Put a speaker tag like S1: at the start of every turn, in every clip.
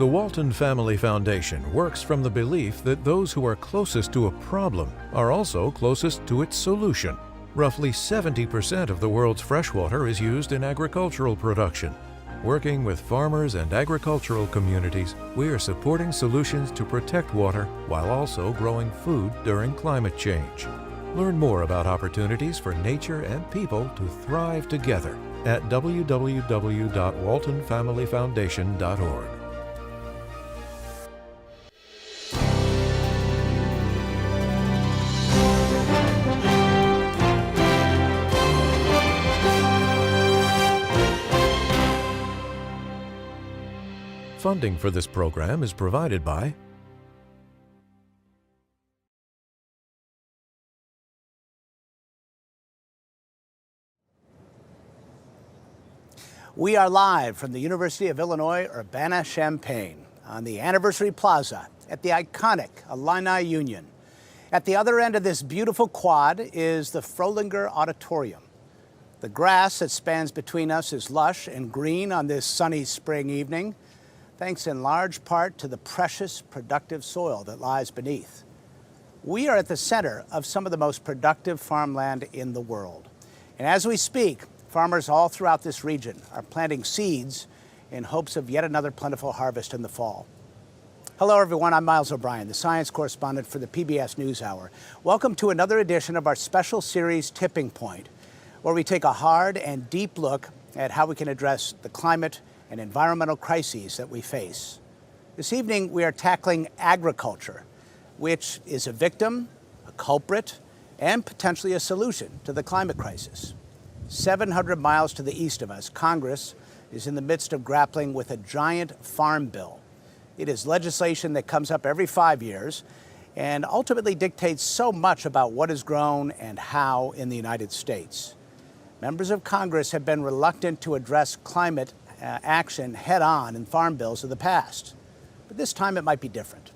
S1: The Walton Family Foundation works from the belief that those who are closest to a problem are also closest to its solution. Roughly 70% of the world's freshwater is used in agricultural production. Working with farmers and agricultural communities, we are supporting solutions to protect water while also growing food during climate change. Learn more about opportunities for nature and people to thrive together at www.waltonfamilyfoundation.org. Funding for this program is provided by
S2: We are live from the University of Illinois Urbana-Champaign on the Anniversary Plaza at the iconic Illini Union. At the other end of this beautiful quad is the Frolinger Auditorium. The grass that spans between us is lush and green on this sunny spring evening, thanks in large part to the precious, productive soil that lies beneath. We are at the center of some of the most productive farmland in the world. And as we speak, farmers all throughout this region are planting seeds in hopes of yet another plentiful harvest in the fall. Hello, everyone. I'm Miles O'Brien, the science correspondent for the PBS NewsHour. Welcome to another edition of our special series, Tipping Point, where we take a hard and deep look at how we can address the climate and environmental crises that we face. This evening, we are tackling agriculture, which is a victim, a culprit, and potentially a solution to the climate crisis. 700 miles to the east of us, Congress is in the midst of grappling with a giant farm bill. It is legislation that comes up every 5 years and ultimately dictates so much about what is grown and how in the United States. Members of Congress have been reluctant to address climate action head-on in farm bills of the past. But this time it might be different.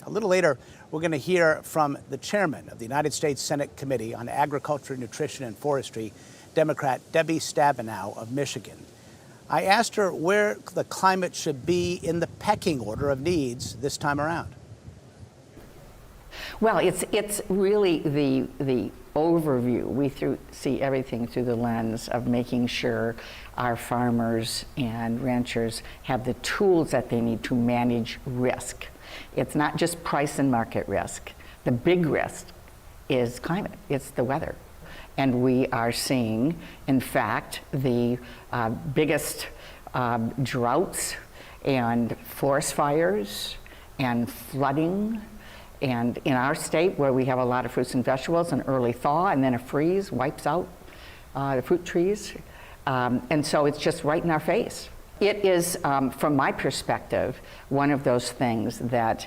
S2: A little later, we're going to hear from the chairman of the United States Senate Committee on Agriculture, Nutrition, and Forestry, Democrat Debbie Stabenow of Michigan. I asked her where the climate should be in the pecking order of needs this time around.
S3: Well, it's really the overview. We see everything through the lens of making sure our farmers and ranchers have the tools that they need to manage risk. It's not just price and market risk. The big risk is climate. It's the weather. And we are seeing, in fact, the biggest droughts and forest fires and flooding. And in our state, where we have a lot of fruits and vegetables, an early thaw and then a freeze wipes out the fruit trees. And so it's just right in our face. It is, from my perspective, one of those things that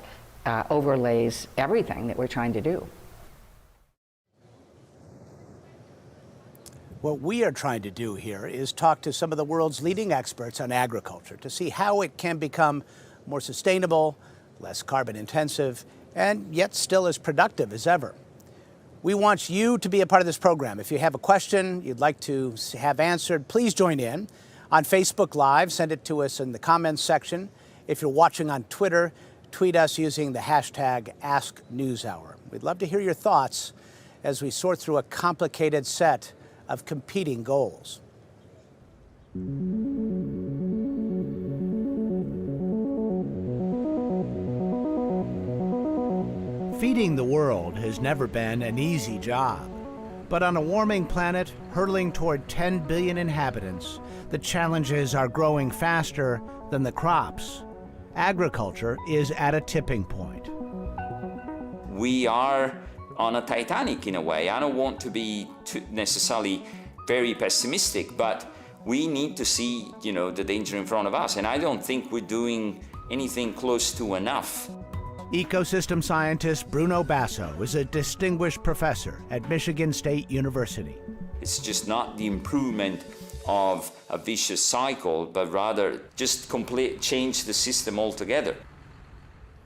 S3: overlays everything that we're trying to do.
S2: What we are trying to do here is talk to some of the world's leading experts on agriculture to see how it can become more sustainable, less carbon intensive, and yet still as productive as ever. We want you to be a part of this program. If you have a question you'd like to have answered, please join in on Facebook Live. Send it to us in the comments section. If you're watching on Twitter, tweet us using the hashtag AskNewsHour. We'd love to hear your thoughts as we sort through a complicated set of competing goals. Feeding the world has never been an easy job. But on a warming planet hurtling toward 10 billion inhabitants, the challenges are growing faster than the crops. Agriculture is at a tipping point.
S4: We are on a Titanic in a way. I don't want to be necessarily very pessimistic, but we need to see, the danger in front of us. And I don't think we're doing anything close to enough.
S2: Ecosystem scientist Bruno Basso is a distinguished professor at Michigan State University.
S4: It's just not the improvement of a vicious cycle, but rather just change the system altogether.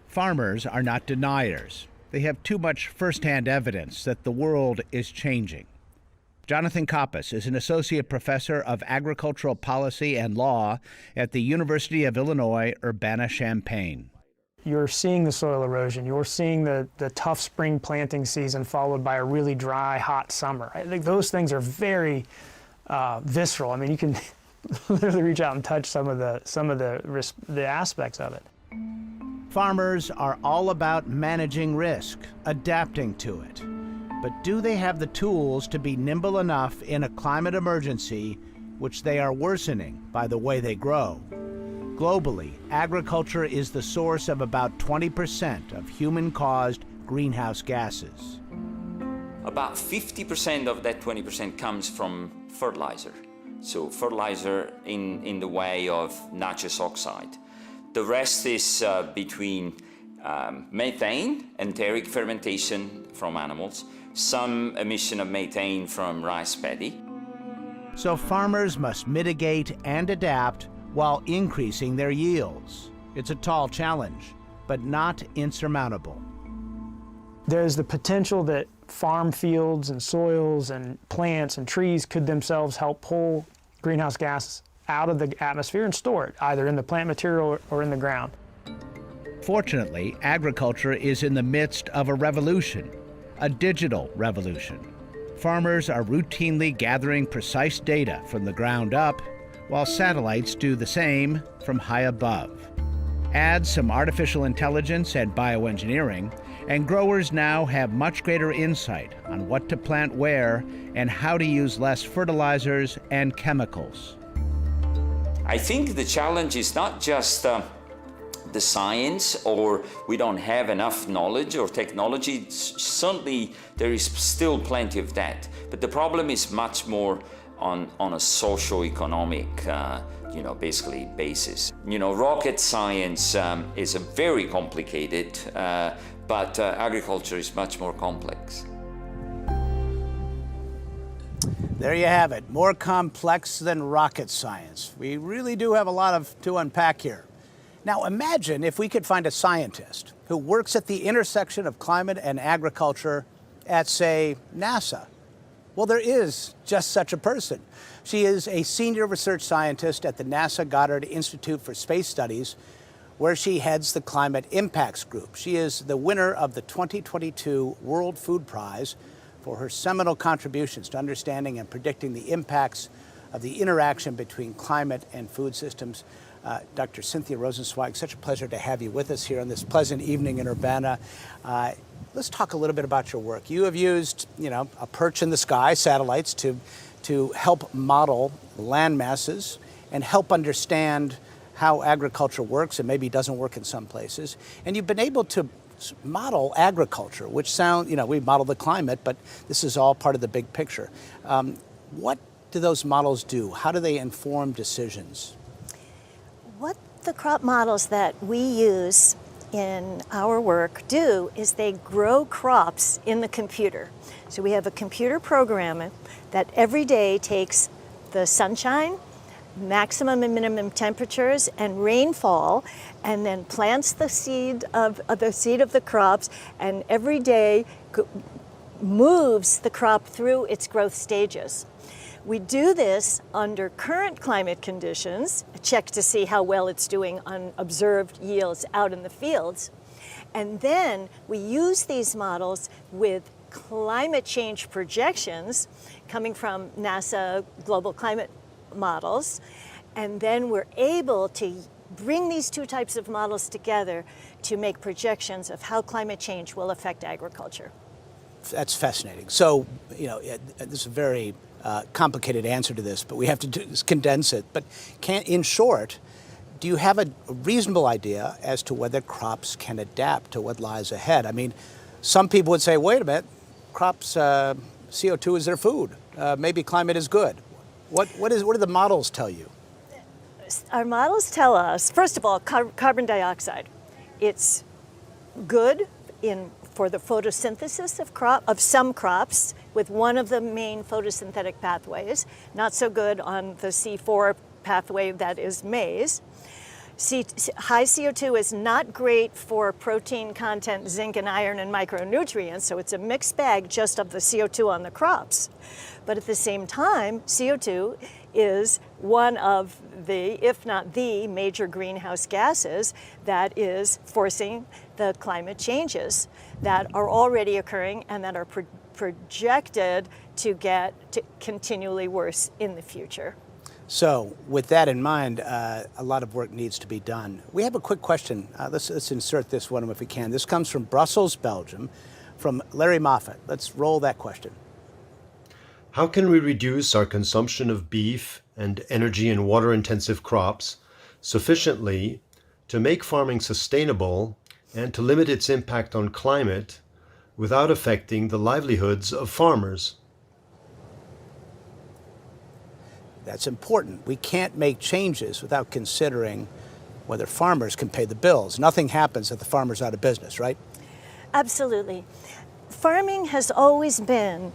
S2: Farmers are not deniers. They have too much firsthand evidence that the world is changing. Jonathan Koppas is an associate professor of agricultural policy and law at the University of Illinois, Urbana-Champaign.
S5: You're seeing the soil erosion. You're seeing the tough spring planting season followed by a really dry, hot summer. I think those things are very visceral. I mean, you can literally reach out and touch some of the aspects of it.
S2: Farmers are all about managing risk, adapting to it. But do they have the tools to be nimble enough in a climate emergency, which they are worsening by the way they grow? Globally, agriculture is the source of about 20% of human-caused greenhouse gases.
S4: About 50% of that 20% comes from fertilizer. So fertilizer in the way of nitrous oxide. The rest is between methane, enteric fermentation from animals, some emission of methane from rice paddy.
S2: So farmers must mitigate and adapt while increasing their yields. It's a tall challenge, but not insurmountable.
S5: There's the potential that farm fields and soils and plants and trees could themselves help pull greenhouse gases out of the atmosphere and store it, either in the plant material or in the ground.
S2: Fortunately, agriculture is in the midst of a revolution, a digital revolution. Farmers are routinely gathering precise data from the ground up, while satellites do the same from high above. Add some artificial intelligence and bioengineering, and growers now have much greater insight on what to plant where and how to use less fertilizers and chemicals.
S4: I think the challenge is not just the science, or we don't have enough knowledge or technology. Certainly there is still plenty of that, but the problem is much more on a socio-economic basically basis. Rocket science is a very complicated, but agriculture is much more complex.
S2: There you have it, more complex than rocket science. We really do have a lot to unpack here. Now imagine if we could find a scientist who works at the intersection of climate and agriculture at, say, NASA. Well, there is just such a person. She is a senior research scientist at the NASA Goddard Institute for Space Studies, where she heads the Climate Impacts Group. She is the winner of the 2022 World Food Prize for her seminal contributions to understanding and predicting the impacts of the interaction between climate and food systems. Dr. Cynthia Rosenzweig, such a pleasure to have you with us here on this pleasant evening in Urbana. Let's talk a little bit about your work. You have used, a perch in the sky, satellites, to help model land masses and help understand how agriculture works and maybe doesn't work in some places. And you've been able to model agriculture, which we model the climate, but this is all part of the big picture. What do those models do? How do they inform decisions?
S6: What the crop models that we use in our work do is they grow crops in the computer. So we have a computer program that every day takes the sunshine, maximum and minimum temperatures, and rainfall, and then plants the seed of the crops, and every day moves the crop through its growth stages. We do this under current climate conditions, check to see how well it's doing on observed yields out in the fields. And then we use these models with climate change projections coming from NASA global climate models. And then we're able to bring these two types of models together to make projections of how climate change will affect agriculture.
S2: That's fascinating. So, this is a very complicated answer to this, but we have to condense it. But in short, do you have a reasonable idea as to whether crops can adapt to what lies ahead? I mean, some people would say, wait a minute, crops, CO2 is their food. Maybe climate is good. What do the models tell you?
S6: Our models tell us, first of all, carbon dioxide. It's good for the photosynthesis of some crops with one of the main photosynthetic pathways, not so good on the C4 pathway that is maize. High CO2 is not great for protein content, zinc and iron and micronutrients, so it's a mixed bag just of the CO2 on the crops. But at the same time, CO2 is one of the, if not the, major greenhouse gases that is forcing the climate changes that are already occurring and that are projected to get continually worse in the future.
S2: So with that in mind, a lot of work needs to be done. We have a quick question. Let's insert this one if we can. This comes from Brussels, Belgium, from Larry Moffat. Let's roll that question.
S7: How can we reduce our consumption of beef and energy and water-intensive crops sufficiently to make farming sustainable and to limit its impact on climate without affecting the livelihoods of farmers?
S2: That's important. We can't make changes without considering whether farmers can pay the bills. Nothing happens if the farmer's out of business, right?
S6: Absolutely. Farming has always been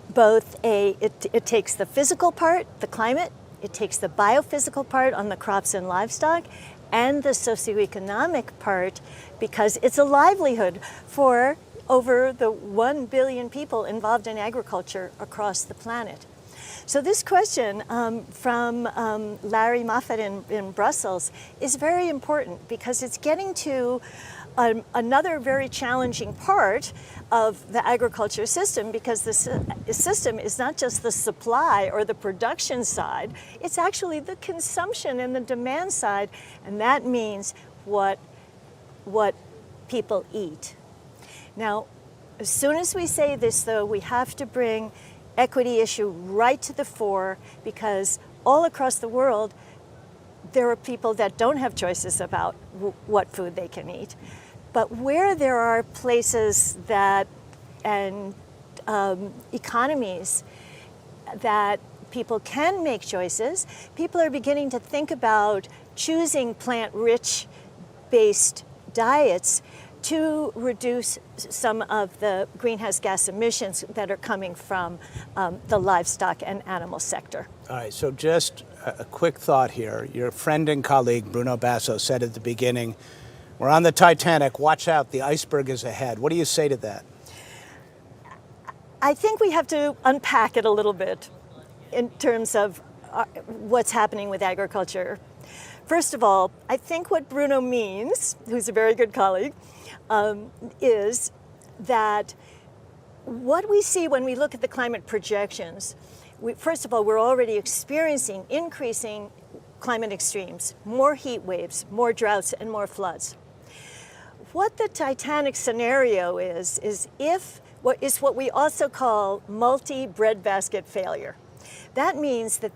S6: both it takes the physical part, the climate, it takes the biophysical part on the crops and livestock, and the socioeconomic part, because it's a livelihood for over the 1 billion people involved in agriculture across the planet. So this question from Larry Moffat in Brussels is very important because it's getting to another very challenging part of the agriculture system, because the system is not just the supply or the production side, it's actually the consumption and the demand side, and that means what people eat. Now, as soon as we say this, though, we have to bring equity issue right to the fore, because all across the world, there are people that don't have choices about what food they can eat. But where there are places that, and economies that people can make choices, people are beginning to think about choosing plant-rich based diets to reduce some of the greenhouse gas emissions that are coming from the livestock and animal sector.
S2: All right, so just a quick thought here. Your friend and colleague, Bruno Basso, said at the beginning, we're on the Titanic, watch out, the iceberg is ahead. What do you say to that?
S6: I think we have to unpack it a little bit in terms of what's happening with agriculture. First of all, I think what Bruno means, who's a very good colleague, is that what we see when we look at the climate projections, first of all, we're already experiencing increasing climate extremes, more heat waves, more droughts, and more floods. What the Titanic scenario is what we also call multi-breadbasket failure. That means that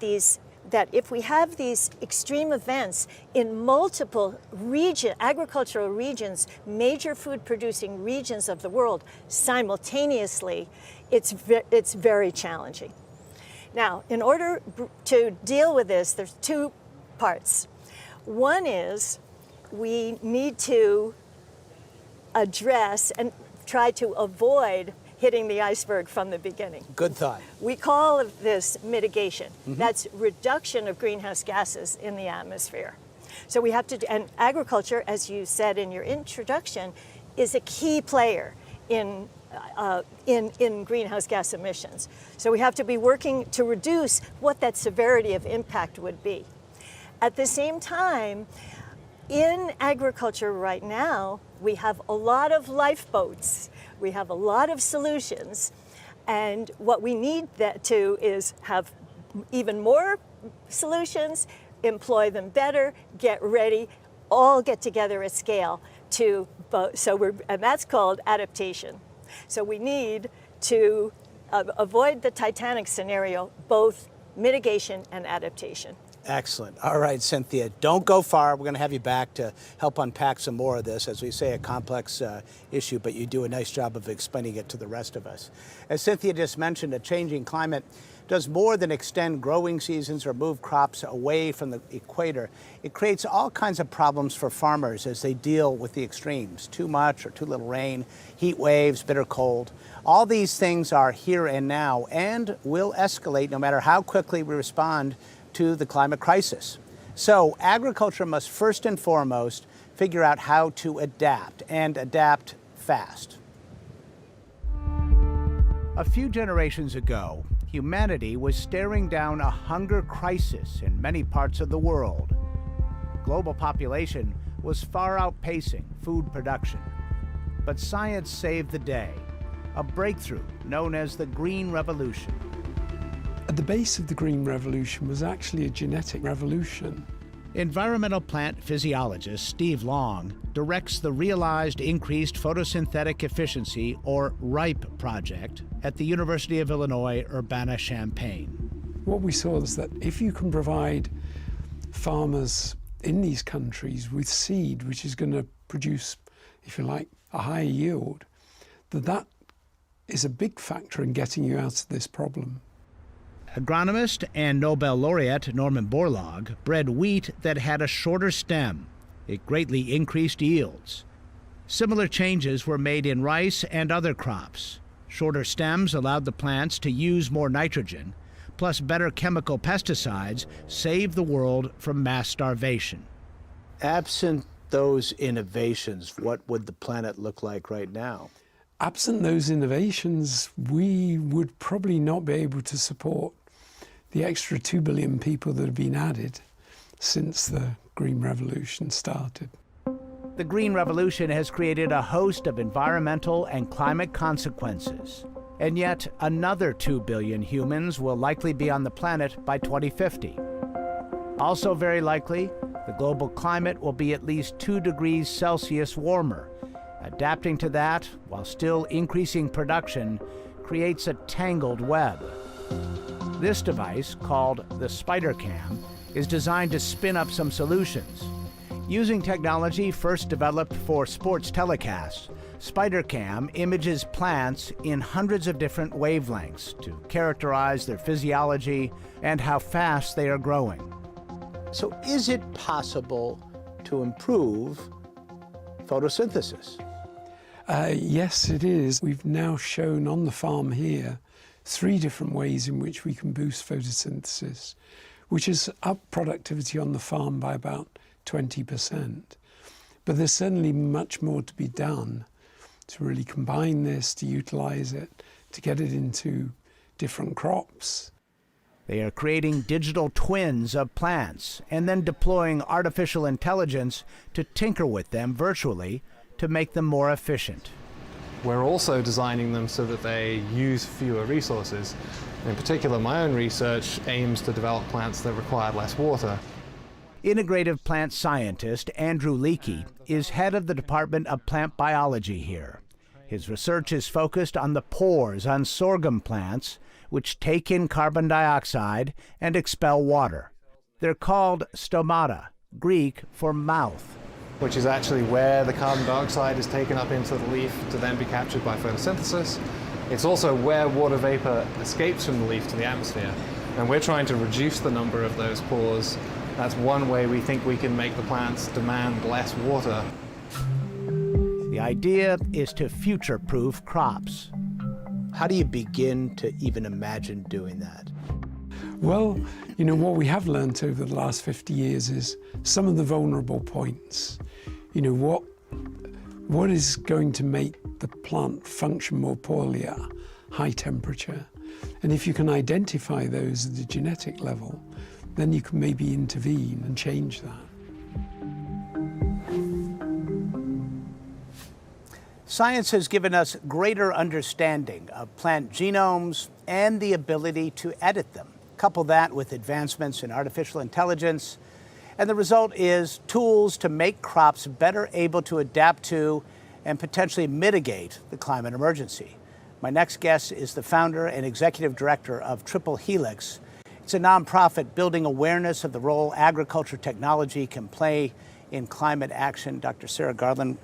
S6: if we have these extreme events in multiple agricultural regions, major food producing regions of the world simultaneously, it's very challenging. Now, in order to deal with this, there's two parts. One is we need to address and try to avoid hitting the iceberg from the beginning.
S2: Good thought.
S6: We call this mitigation. Mm-hmm. That's reduction of greenhouse gases in the atmosphere. So we have to, and agriculture, as you said in your introduction, is a key player in greenhouse gas emissions. So we have to be working to reduce what that severity of impact would be. At the same time, in agriculture right now, we have a lot of lifeboats. We have a lot of solutions. And what we need is have even more solutions, employ them better, get ready, all get together at scale and that's called adaptation. So we need to avoid the Titanic scenario, both mitigation and adaptation.
S2: Excellent. All right, Cynthia, don't go far. We're going to have you back to help unpack some more of this, as we say, a complex issue, but you do a nice job of explaining it to the rest of us. As Cynthia just mentioned, a changing climate does more than extend growing seasons or move crops away from the equator. It creates all kinds of problems for farmers as they deal with the extremes, too much or too little rain, heat waves, bitter cold. All these things are here and now and will escalate no matter how quickly we respond to the climate crisis. So agriculture must first and foremost figure out how to adapt, and adapt fast. A few generations ago, humanity was staring down a hunger crisis in many parts of the world. Global population was far outpacing food production. But science saved the day, a breakthrough known as the Green Revolution.
S8: At the base of the Green Revolution was actually a genetic revolution.
S2: Environmental plant physiologist Steve Long directs the Realized Increased Photosynthetic Efficiency, or RIPE project, at the University of Illinois Urbana-Champaign.
S8: What we saw is that if you can provide farmers in these countries with seed which is going to produce, if you like, a higher yield, that is a big factor in getting you out of this problem.
S2: Agronomist and Nobel laureate Norman Borlaug bred wheat that had a shorter stem. It greatly increased yields. Similar changes were made in rice and other crops. Shorter stems allowed the plants to use more nitrogen, plus better chemical pesticides saved the world from mass starvation. Absent those innovations, what would the planet look like right now?
S8: Absent those innovations, we would probably not be able to support the extra 2 billion people that have been added since the Green Revolution started.
S2: The Green Revolution has created a host of environmental and climate consequences. And yet, another 2 billion humans will likely be on the planet by 2050. Also very likely, the global climate will be at least 2 degrees Celsius warmer. Adapting to that, while still increasing production, creates a tangled web. This device, called the SpiderCam, is designed to spin up some solutions. Using technology first developed for sports telecasts, SpiderCam images plants in hundreds of different wavelengths to characterize their physiology and how fast they are growing. So is it possible to improve photosynthesis?
S8: Yes, it is. We've now shown on the farm here 3 different ways in which we can boost photosynthesis, which has upped productivity on the farm by about 20%. But there's certainly much more to be done to really combine this, to utilize it, to get it into different crops.
S2: They are creating digital twins of plants and then deploying artificial intelligence to tinker with them virtually to make them more efficient.
S9: We're also designing them so that they use fewer resources. In particular, my own research aims to develop plants that require less water.
S2: Integrative plant scientist Andrew Leakey is head of the Department of Plant Biology here. His research is focused on the pores on sorghum plants, which take in carbon dioxide and expel water. They're called stomata, Greek for mouth,
S9: which is actually where the carbon dioxide is taken up into the leaf to then be captured by photosynthesis. It's also where water vapor escapes from the leaf to the atmosphere. And we're trying to reduce the number of those pores. That's one way we think we can make the plants demand less water.
S2: The idea is to future-proof crops. How do you begin to even imagine doing that?
S8: Well, you know, what we have learned over the last 50 years is some of the vulnerable points. You know, what is going to make the plant function more poorly at high temperature? And if you can identify those at the genetic level, then you can maybe intervene and change that.
S2: Science has given us greater understanding of plant genomes and the ability to edit them. Couple that with advancements in artificial intelligence, and the result is tools to make crops better able to adapt to and potentially mitigate the climate emergency. My next guest is the founder and executive director of Triple Helix. It's a nonprofit building awareness of the role agriculture technology can play in climate action. Dr. Sarah Garland,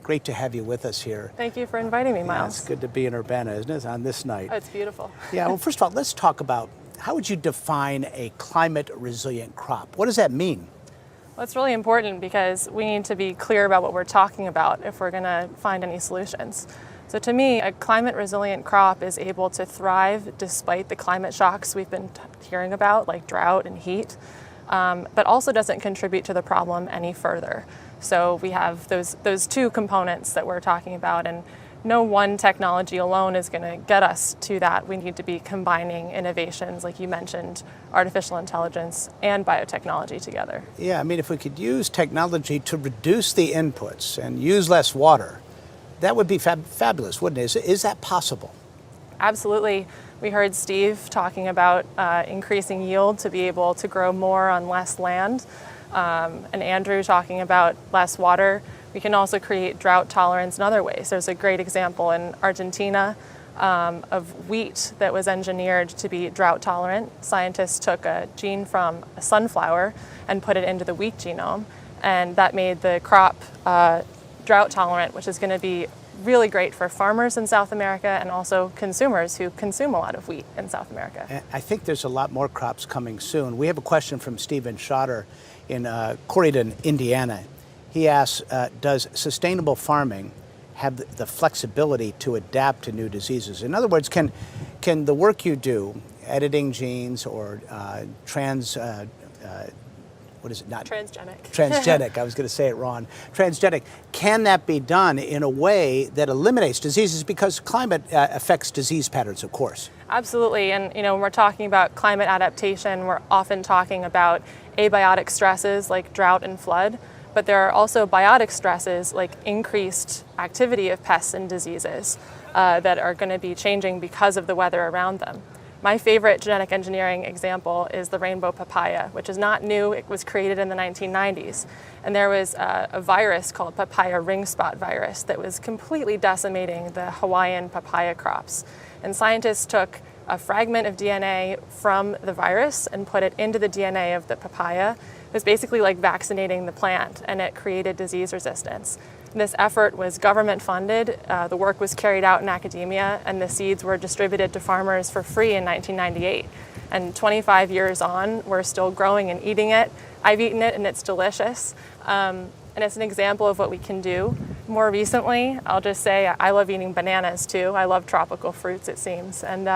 S2: great to have you with us here.
S10: Thank you for inviting me, Miles.
S2: Yeah, it's good to be in Urbana, isn't it, on this night?
S10: Oh, it's beautiful.
S2: Yeah, well, first of all, let's talk about how would you define a climate resilient crop? What does that mean?
S10: Well, it's really important because we need to be clear about what we're talking about if we're going to find any solutions. So to me, a climate resilient crop is able to thrive despite the climate shocks we've been hearing about, like drought and heat. but also doesn't contribute to the problem any further. So we have those two components that we're talking about, and no one technology alone is going to get us to that. We need to be combining innovations, like you mentioned, artificial intelligence and biotechnology together.
S2: Yeah, I mean, if we could use technology to reduce the inputs and use less water, that would be fabulous, wouldn't it? Is that possible?
S10: Absolutely. We heard Steve talking about increasing yield to be able to grow more on less land, and Andrew talking about less water. We can also create drought tolerance in other ways. There's a great example in Argentina of wheat that was engineered to be drought tolerant. Scientists took a gene from a sunflower and put it into the wheat genome, and that made the crop drought tolerant, which is going to be really great for farmers in South America and also consumers who consume a lot of wheat in South America.
S2: And I think there's a lot more crops coming soon. We have a question from Stephen Schotter in Corydon, Indiana. He asks, does sustainable farming have the flexibility to adapt to new diseases? In other words, can the work you do, editing genes or transgenic, I was going to say it wrong. Transgenic, can that be done in a way that eliminates diseases, because climate affects disease patterns, of course?
S10: Absolutely, and when we're talking about climate adaptation, we're often talking about abiotic stresses like drought and flood, but there are also biotic stresses like increased activity of pests and diseases that are going to be changing because of the weather around them. My favorite genetic engineering example is the rainbow papaya, which is not new. It was created in the 1990s. And there was a virus called papaya ring spot virus that was completely decimating the Hawaiian papaya crops. And scientists took a fragment of DNA from the virus and put it into the DNA of the papaya. It was basically like vaccinating the plant, and it created disease resistance. This effort was government funded, the work was carried out in academia, and the seeds were distributed to farmers for free in 1998. And 25 years on, we're still growing and eating it. I've eaten it and it's delicious. And it's an example of what we can do. More recently, I'll just say I love eating bananas too. I love tropical fruits, it seems. And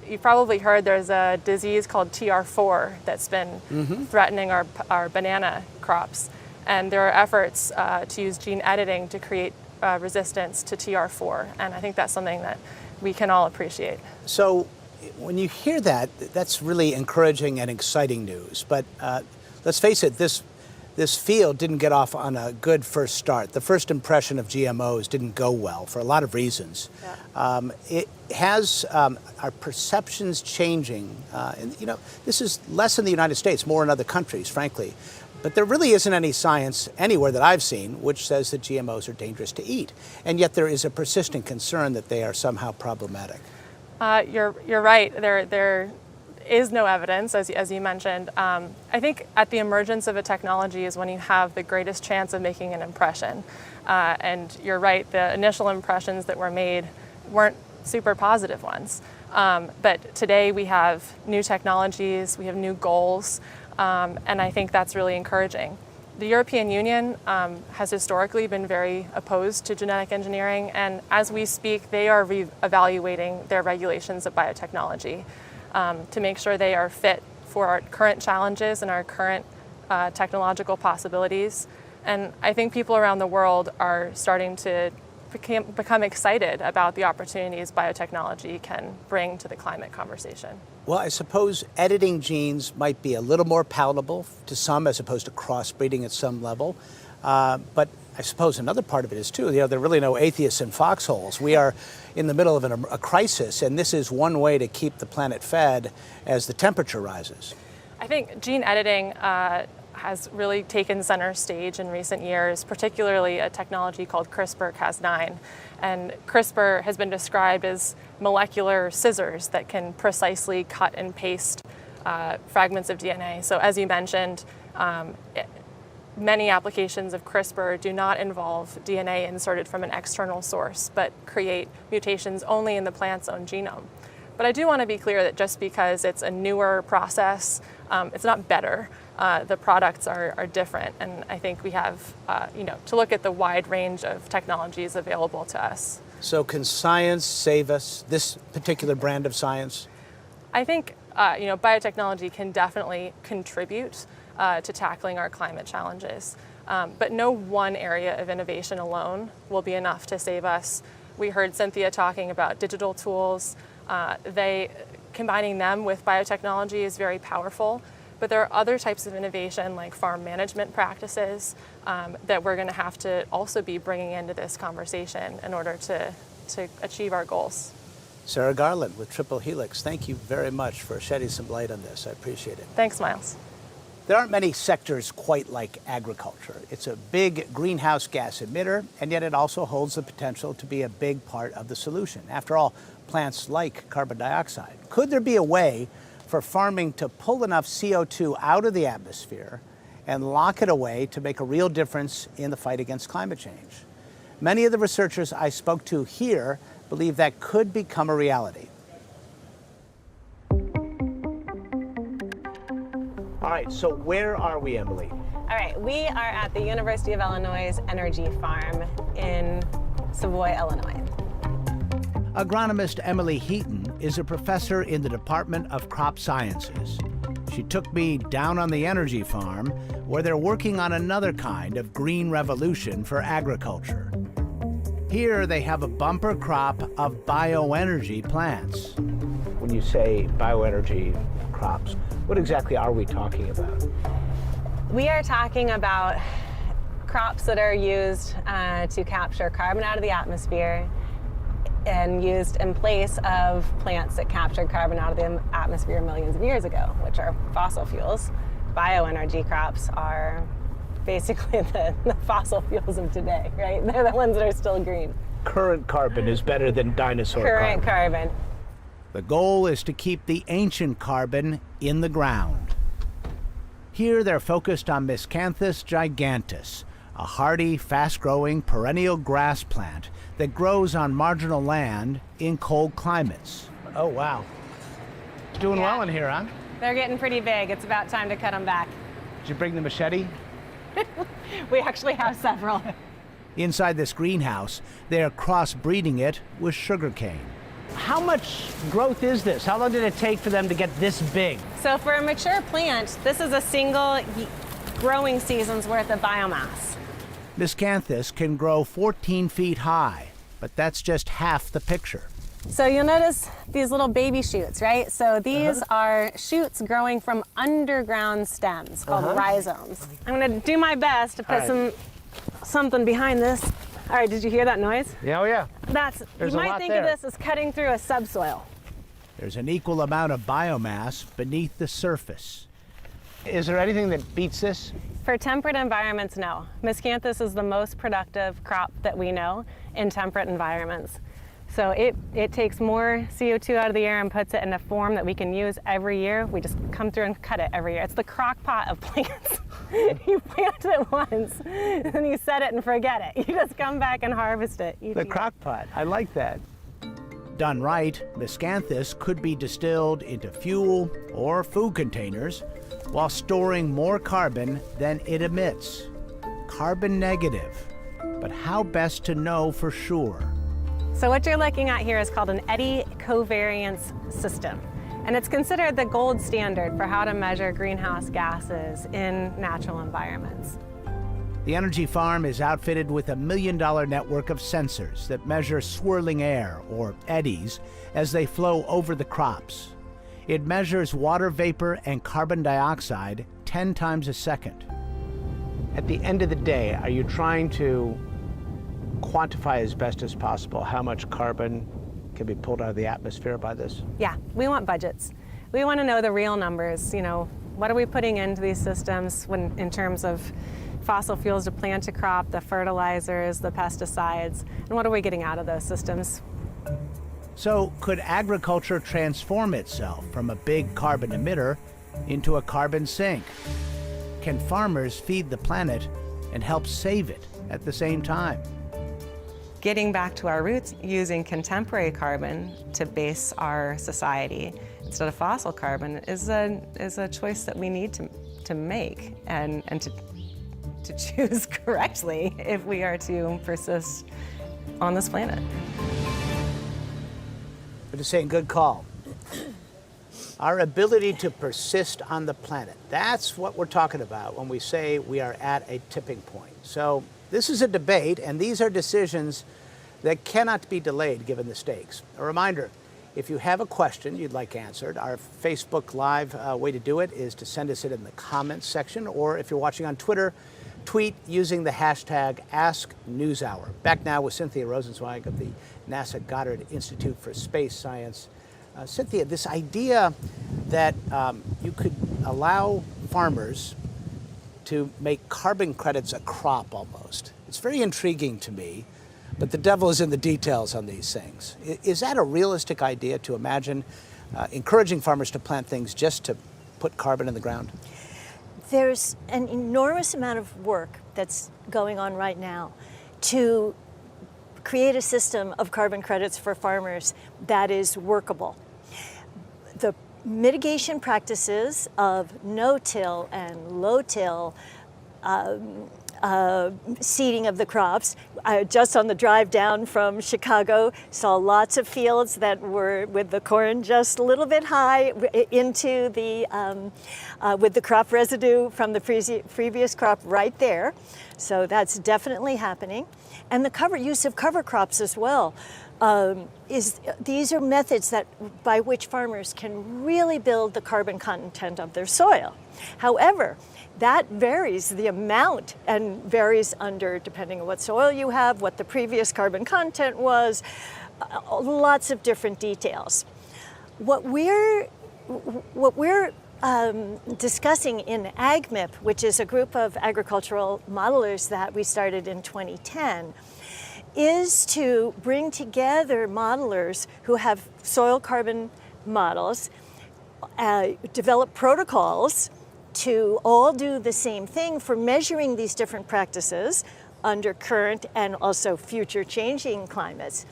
S10: you've probably heard there's a disease called TR4 that's been threatening our banana crops. And there are efforts to use gene editing to create resistance to TR4. And I think that's something that we can all appreciate.
S2: So when you hear that, that's really encouraging and exciting news. But let's face it, this field didn't get off on a good first start. The first impression of GMOs didn't go well for a lot of reasons. Yeah. It has our perceptions changing. And, this is less in the United States, more in other countries, frankly. But there really isn't any science anywhere that I've seen which says that GMOs are dangerous to eat. And yet there is a persistent concern that they are somehow problematic.
S10: You're right. There is no evidence, as you mentioned. I think at the emergence of a technology is when you have the greatest chance of making an impression. And you're right, the initial impressions that were made weren't super positive ones. But today we have new technologies, we have new goals, and I think that's really encouraging. The European Union has historically been very opposed to genetic engineering, and as we speak, they are re-evaluating their regulations of biotechnology to make sure they are fit for our current challenges and our current technological possibilities. And I think people around the world are starting to become excited about the opportunities biotechnology can bring to the climate conversation.
S2: Well, I suppose editing genes might be a little more palatable to some as opposed to crossbreeding at some level. But I suppose another part of it is, too, there are really no atheists in foxholes. We are in the middle of a crisis, and this is one way to keep the planet fed as the temperature rises.
S10: I think gene editing has really taken center stage in recent years, particularly a technology called CRISPR-Cas9. And CRISPR has been described as molecular scissors that can precisely cut and paste fragments of DNA. So as you mentioned, many applications of CRISPR do not involve DNA inserted from an external source, but create mutations only in the plant's own genome. But I do want to be clear that just because it's a newer process, it's not better. The products are different, and I think we have, to look at the wide range of technologies available to us.
S2: So can science save us, this particular brand of science?
S10: I think biotechnology can definitely contribute to tackling our climate challenges. But no one area of innovation alone will be enough to save us. We heard Cynthia talking about digital tools. Combining them with biotechnology is very powerful. But there are other types of innovation like farm management practices that we're going to have to also be bringing into this conversation in order to achieve our goals.
S2: Sarah Garland with Triple Helix, thank you very much for shedding some light on this. I appreciate it.
S10: Thanks, Miles.
S2: There aren't many sectors quite like agriculture. It's a big greenhouse gas emitter, and yet it also holds the potential to be a big part of the solution. After all, plants like carbon dioxide. Could there be a way for farming to pull enough CO2 out of the atmosphere and lock it away to make a real difference in the fight against climate change? Many of the researchers I spoke to here believe that could become a reality. All right, so where are we, Emily?
S11: All right, we are at the University of Illinois' Energy Farm in Savoy, Illinois.
S2: Agronomist Emily Heaton is a professor in the Department of Crop Sciences. She took me down on the energy farm where they're working on another kind of green revolution for agriculture. Here they have a bumper crop of bioenergy plants. When you say bioenergy crops, what exactly are we talking about?
S11: We are talking about crops that are used to capture carbon out of the atmosphere and used in place of plants that captured carbon out of the atmosphere millions of years ago, which are fossil fuels. Bioenergy crops are basically the fossil fuels of today, right? They're the ones that are still green.
S2: Current carbon is better than dinosaur
S11: Current carbon.
S2: The goal is to keep the ancient carbon in the ground. Here they're focused on Miscanthus gigantus, a hardy, fast-growing perennial grass plant that grows on marginal land in cold climates. Oh, wow. Doing well in here, huh?
S11: They're getting pretty big. It's about time to cut them back.
S2: Did you bring the machete?
S11: We actually have several.
S2: Inside this greenhouse, they're crossbreeding it with sugarcane. How much growth is this? How long did it take for them to get this big?
S11: So for a mature plant, this is a single growing season's worth of biomass.
S2: Miscanthus can grow 14 feet high, but that's just half the picture.
S11: So you'll notice these little baby shoots, right? So these are shoots growing from underground stems called rhizomes. I'm gonna do my best to put something behind this. All right, did you hear that noise?
S2: Yeah, oh yeah.
S11: You might think of this as cutting through a subsoil.
S2: There's an equal amount of biomass beneath the surface. Is there anything that beats this?
S11: For temperate environments, no. Miscanthus is the most productive crop that we know in temperate environments. So it takes more CO2 out of the air and puts it in a form that we can use every year. We just come through and cut it every year. It's the crock pot of plants. You plant it once, and then you set it and forget it. You just come back and harvest it each year.
S2: The crock pot, I like that. Done right, Miscanthus could be distilled into fuel or food containers while storing more carbon than it emits. Carbon negative. But how best to know for sure?
S11: So what you're looking at here is called an eddy covariance system. And it's considered the gold standard for how to measure greenhouse gases in natural environments.
S2: The energy farm is outfitted with $1 million network of sensors that measure swirling air, or eddies, as they flow over the crops. It measures water vapor and carbon dioxide 10 times a second. At the end of the day, are you trying to quantify as best as possible how much carbon can be pulled out of the atmosphere by this?
S11: Yeah, we want budgets. We want to know the real numbers. You know, what are we putting into these systems in terms of fossil fuels to plant a crop, the fertilizers, the pesticides, and what are we getting out of those systems?
S2: So could agriculture transform itself from a big carbon emitter into a carbon sink? Can farmers feed the planet and help save it at the same time?
S11: Getting back to our roots, using contemporary carbon to base our society instead of fossil carbon is a choice that we need to make and to choose correctly if we are to persist on this planet.
S2: But just saying, good call. Our ability to persist on the planet. That's what we're talking about when we say we are at a tipping point. So this is a debate, and these are decisions that cannot be delayed given the stakes. A reminder, if you have a question you'd like answered, our Facebook Live way to do it is to send us it in the comments section, or if you're watching on Twitter, tweet using the hashtag AskNewsHour. Back now with Cynthia Rosenzweig of the NASA Goddard Institute for Space Science. Cynthia, this idea that you could allow farmers to make carbon credits a crop almost. It's very intriguing to me, but the devil is in the details on these things. Is that a realistic idea to imagine encouraging farmers to plant things just to put carbon in the ground?
S6: There's an enormous amount of work that's going on right now to create a system of carbon credits for farmers that is workable. The mitigation practices of no-till and low-till seeding of the crops. Just on the drive down from Chicago, saw lots of fields that were with the corn just a little bit high into the, with the crop residue from the previous crop right there. So that's definitely happening. And the use of cover crops as well. These are methods by which farmers can really build the carbon content of their soil. However, that varies, the amount, and varies depending on what soil you have, what the previous carbon content was, lots of different details. What we're discussing in AgMIP, which is a group of agricultural modelers that we started in 2010, is to bring together modelers who have soil carbon models, develop protocols to all do the same thing for measuring these different practices under current and also future changing climates,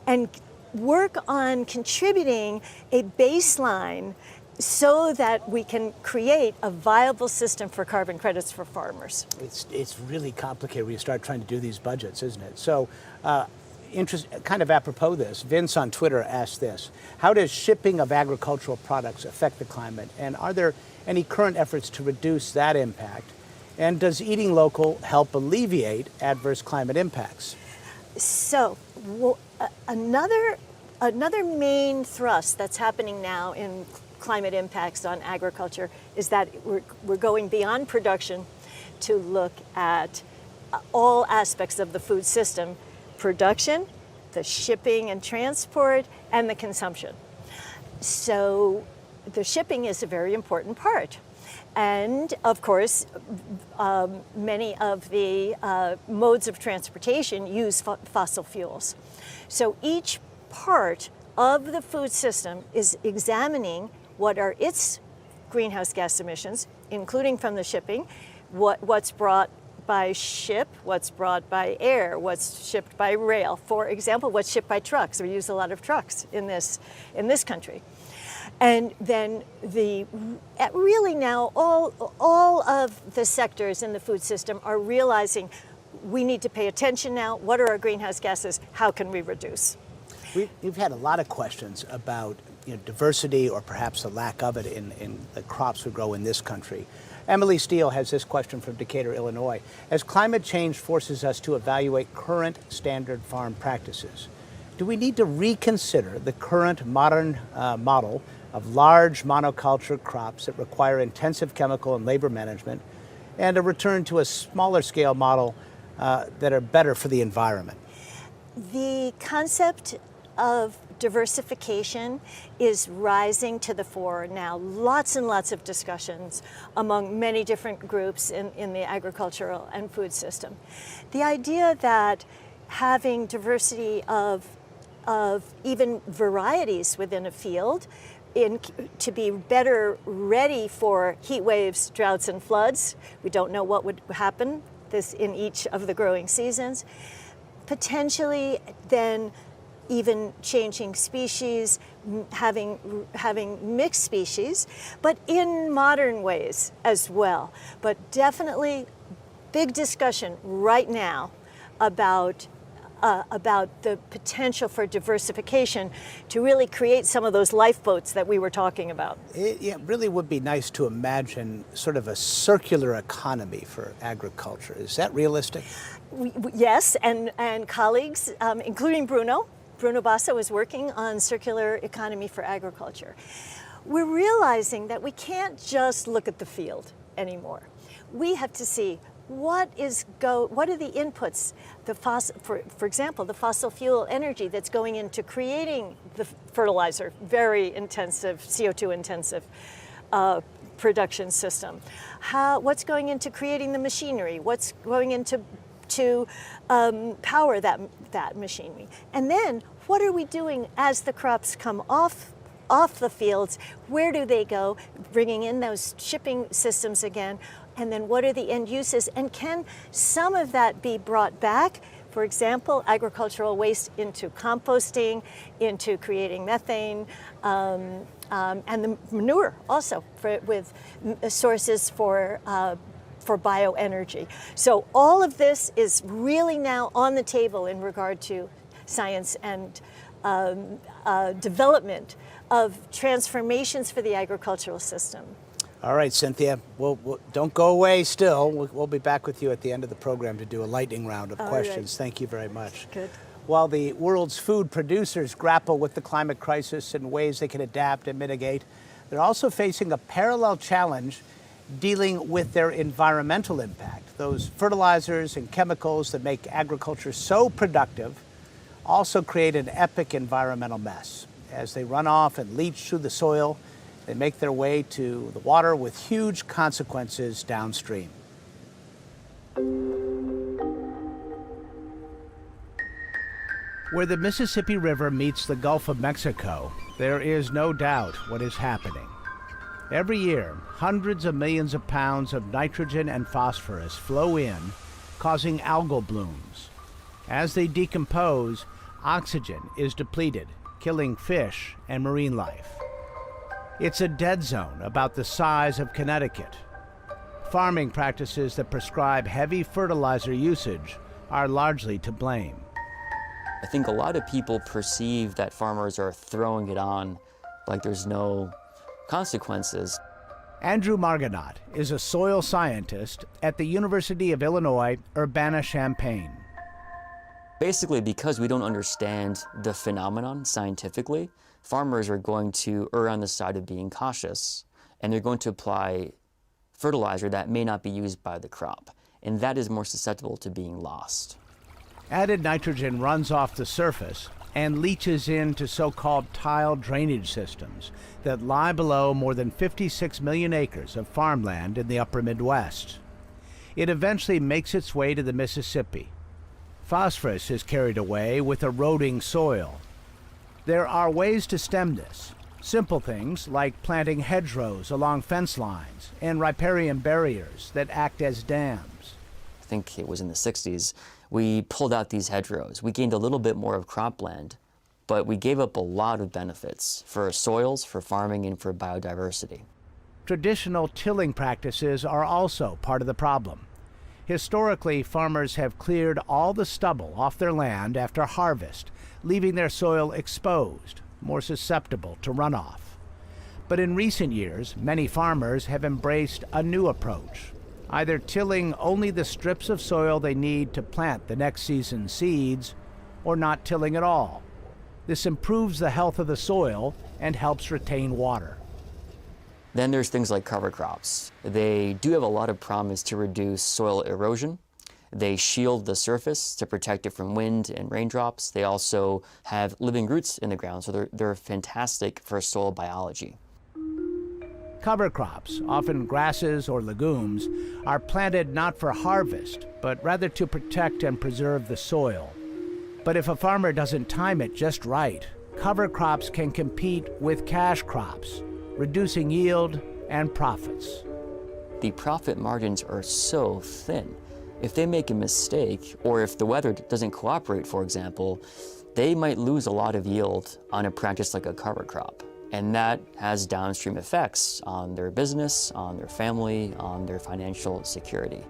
S6: and work on contributing a baseline so that we can create a viable system for carbon credits for farmers.
S2: It's really complicated when you start trying to do these budgets, isn't it? So, kind of apropos this, Vince on Twitter asked this: how does shipping of agricultural products affect the climate, and are there any current efforts to reduce that impact? And does eating local help alleviate adverse climate impacts?
S6: So, another main thrust that's happening now in climate impacts on agriculture is that we're going beyond production to look at all aspects of the food system: production, the shipping and transport, and the consumption. So the shipping is a very important part. And of course, many of the modes of transportation use fossil fuels. So each part of the food system is examining what are its greenhouse gas emissions, including from the shipping, what's brought by ship, what's brought by air, what's shipped by rail. For example, what's shipped by trucks. We use a lot of trucks in this country. And then really now all of the sectors in the food system are realizing we need to pay attention now. What are our greenhouse gases? How can we reduce?
S2: We've had a lot of questions about diversity, or perhaps the lack of it in the crops we grow in this country. Emily Steele has this question from Decatur, Illinois. As climate change forces us to evaluate current standard farm practices, do we need to reconsider the current modern model of large monoculture crops that require intensive chemical and labor management, and a return to a smaller scale model that are better for the environment?
S6: The concept of diversification is rising to the fore now. Lots and lots of discussions among many different groups in the agricultural and food system. The idea that having diversity of even varieties within a field to be better ready for heat waves, droughts, and floods. We don't know what would happen in each of the growing seasons. Potentially then even changing species, having mixed species, but in modern ways as well. But definitely big discussion right now about about the potential for diversification to really create some of those lifeboats that we were talking about.
S2: It really would be nice to imagine sort of a circular economy for agriculture. Is that realistic?
S6: Yes, and colleagues, including Bruno Basso is working on circular economy for agriculture. We're realizing that we can't just look at the field anymore. We have to see what are the inputs, for example, the fossil fuel energy that's going into creating the fertilizer, very intensive, CO2 intensive production system. What's going into creating the machinery? What's going into power that machinery? And then what are we doing as the crops come off the fields? Where do they go? Bringing in those shipping systems again. And then what are the end uses? And can some of that be brought back? For example, agricultural waste into composting, into creating methane, and the manure also with sources for bioenergy. So all of this is really now on the table in regard to science and development of transformations for the agricultural system.
S2: All right, Cynthia, don't go away still. We'll be back with you at the end of the program to do a lightning round of questions.
S6: Right.
S2: Thank you very much.
S6: Good.
S2: While the world's food producers grapple with the climate crisis and ways they can adapt and mitigate, they're also facing a parallel challenge dealing with their environmental impact. Those fertilizers and chemicals that make agriculture so productive also create an epic environmental mess. As they run off and leach through the soil, they make their way to the water with huge consequences downstream. Where the Mississippi River meets the Gulf of Mexico, there is no doubt what is happening. Every year, hundreds of millions of pounds of nitrogen and phosphorus flow in, causing algal blooms. As they decompose, oxygen is depleted, killing fish and marine life. It's a dead zone about the size of Connecticut. Farming practices that prescribe heavy fertilizer usage are largely to blame.
S12: I think a lot of people perceive that farmers are throwing it on like there's no consequences.
S2: Andrew Margonaut is a soil scientist at the University of Illinois, Urbana-Champaign.
S12: Basically, because we don't understand the phenomenon scientifically, farmers are going to err on the side of being cautious, and they're going to apply fertilizer that may not be used by the crop, and that is more susceptible to being lost.
S2: Added nitrogen runs off the surface and leaches into so-called tile drainage systems that lie below more than 56 million acres of farmland in the upper Midwest. It eventually makes its way to the Mississippi. Phosphorus is carried away with eroding soil. There are ways to stem this. Simple things like planting hedgerows along fence lines and riparian barriers that act as dams.
S12: I think it was in the 60s, we pulled out these hedgerows. We gained a little bit more of cropland, but we gave up a lot of benefits for soils, for farming, and for biodiversity.
S2: Traditional tilling practices are also part of the problem. Historically, farmers have cleared all the stubble off their land after harvest, leaving their soil exposed, more susceptible to runoff. But in recent years, many farmers have embraced a new approach, either tilling only the strips of soil they need to plant the next season's seeds, or not tilling at all. This improves the health of the soil and helps retain water.
S12: Then there's things like cover crops. They do have a lot of promise to reduce soil erosion. They shield the surface to protect it from wind and raindrops. They also have living roots in the ground, so they're fantastic for soil biology.
S2: Cover crops, often grasses or legumes, are planted not for harvest, but rather to protect and preserve the soil. But if a farmer doesn't time it just right, cover crops can compete with cash crops, reducing yield and profits.
S12: The profit margins are so thin. If they make a mistake, or if the weather doesn't cooperate, for example, they might lose a lot of yield on a practice like a cover crop. And that has downstream effects on their business, on their family, on their financial security.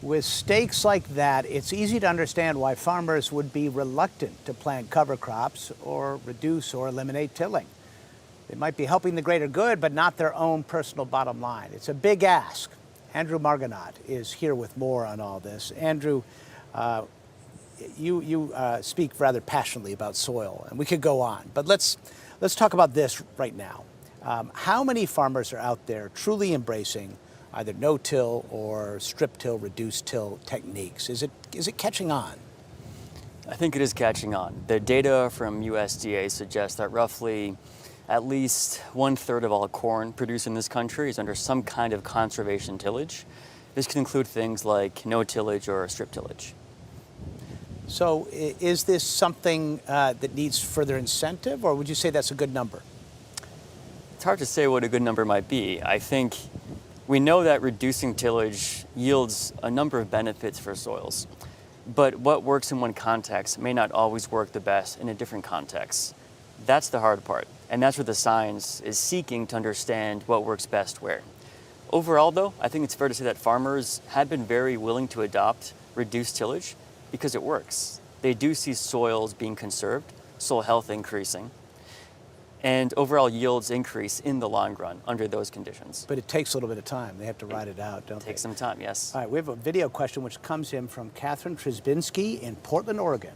S2: With stakes like that, it's easy to understand why farmers would be reluctant to plant cover crops or reduce or eliminate tilling. They might be helping the greater good, but not their own personal bottom line. It's a big ask. Andrew Margonaut is here with more on all this. Andrew, you speak rather passionately about soil, and we could go on, but let's talk about this right now. How many farmers are out there truly embracing either no-till or strip-till, reduced-till techniques? Is it catching on?
S12: I think it is catching on. The data from USDA suggests that roughly at least 1/3 of all corn produced in this country is under some kind of conservation tillage. This can include things like no tillage or strip tillage.
S2: So is this something that needs further incentive, or would you say that's a good number?
S12: It's hard to say what a good number might be. I think we know that reducing tillage yields a number of benefits for soils, but what works in one context may not always work the best in a different context. That's the hard part, and that's where the science is seeking to understand what works best where. Overall, though, I think it's fair to say that farmers have been very willing to adopt reduced tillage because it works. They do see soils being conserved, soil health increasing, and overall yields increase in the long run under those conditions.
S2: But it takes a little bit of time. They have to ride it out, don't they?
S12: It takes some time, yes.
S2: All right, we have a video question which comes in from Catherine Trzebinski in Portland, Oregon.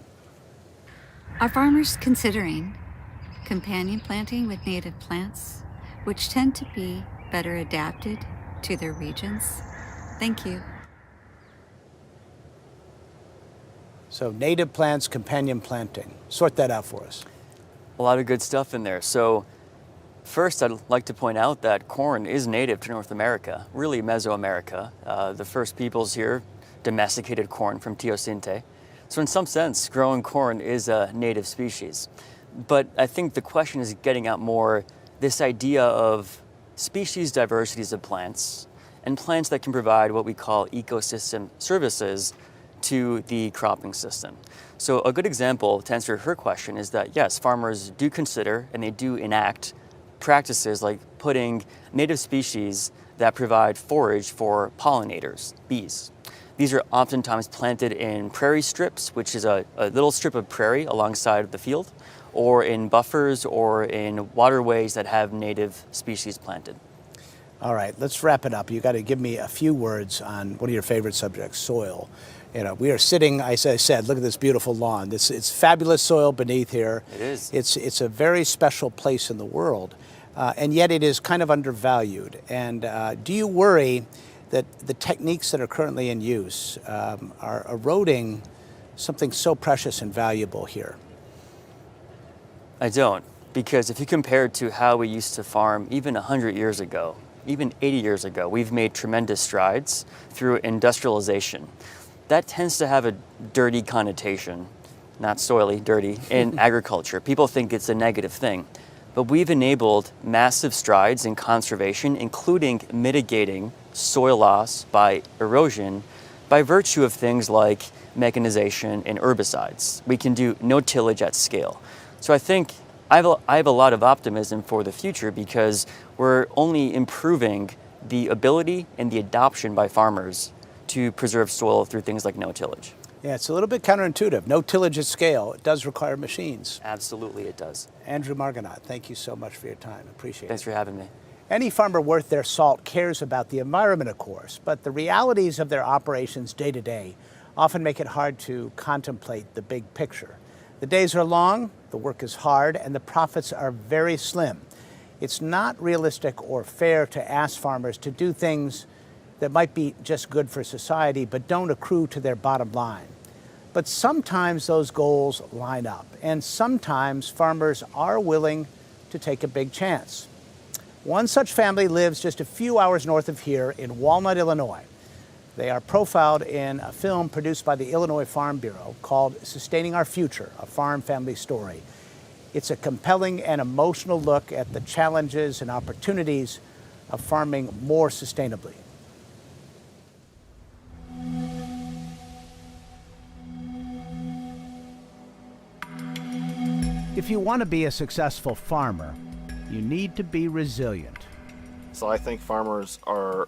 S13: Are farmers considering companion planting with native plants, which tend to be better adapted to their regions? Thank you.
S2: So native plants, companion planting. Sort that out for us.
S12: A lot of good stuff in there. So first, I'd like to point out that corn is native to North America, really Mesoamerica. The first peoples here domesticated corn from teosinte. So in some sense, growing corn is a native species. But I think the question is getting at more this idea of species diversities of plants and plants that can provide what we call ecosystem services to the cropping system. So a good example to answer her question is that yes, farmers do consider and they do enact practices like putting native species that provide forage for pollinators, bees. These are oftentimes planted in prairie strips, which is a little strip of prairie alongside of the field, or in buffers or in waterways that have native species planted.
S2: All right, let's wrap it up. You got to give me a few words on one of your favorite subjects, soil. You know, we are sitting, as I said, look at this beautiful lawn. It's fabulous soil beneath here.
S12: It is.
S2: It's a very special place in the world, and yet it is kind of undervalued. And do you worry that the techniques that are currently in use are eroding something so precious and valuable here?
S12: I don't, because if you compare it to how we used to farm even 100 years ago, even 80 years ago, we've made tremendous strides through industrialization. That tends to have a dirty connotation, not soily, dirty, in agriculture. People think it's a negative thing. But we've enabled massive strides in conservation, including mitigating soil loss by erosion by virtue of things like mechanization and herbicides. We can do no tillage at scale. So I think I have a lot of optimism for the future because we're only improving the ability and the adoption by farmers to preserve soil through things like no tillage.
S2: Yeah, it's a little bit counterintuitive. No tillage at scale. It does require machines.
S12: Absolutely, it does.
S2: Andrew Margonaut, thank you so much for your time. Appreciate it.
S12: Thanks for having me.
S2: Any farmer worth their salt cares about the environment, of course, but the realities of their operations day to day often make it hard to contemplate the big picture. The days are long, the work is hard, and the profits are very slim. It's not realistic or fair to ask farmers to do things that might be just good for society but don't accrue to their bottom line. But sometimes those goals line up, and sometimes farmers are willing to take a big chance. One such family lives just a few hours north of here in Walnut, Illinois. They are profiled in a film produced by the Illinois Farm Bureau called Sustaining Our Future, a farm family story. It's a compelling and emotional look at the challenges and opportunities of farming more sustainably. If you want to be a successful farmer, you need to be resilient.
S14: So I think farmers are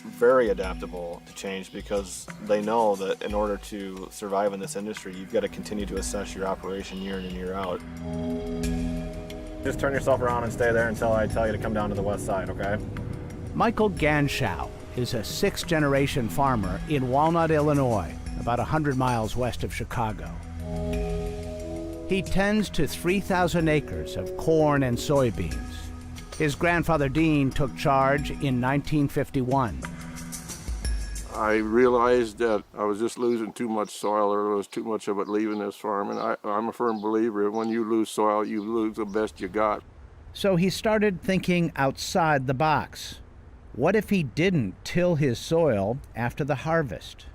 S14: very adaptable to change because they know that in order to survive in this industry, you've got to continue to assess your operation year in and year out. Just turn yourself around and stay there until I tell you to come down to the west side, okay?
S2: Michael Ganschow is a sixth-generation farmer in Walnut, Illinois, about 100 miles west of Chicago. He tends to 3,000 acres of corn and soybeans. His grandfather Dean took charge in 1951.
S15: I realized that I was just losing too much soil, or there was too much of it leaving this farm, and I'm a firm believer when you lose soil, you lose the best you got.
S2: So he started thinking outside the box. What if he didn't till his soil after the harvest?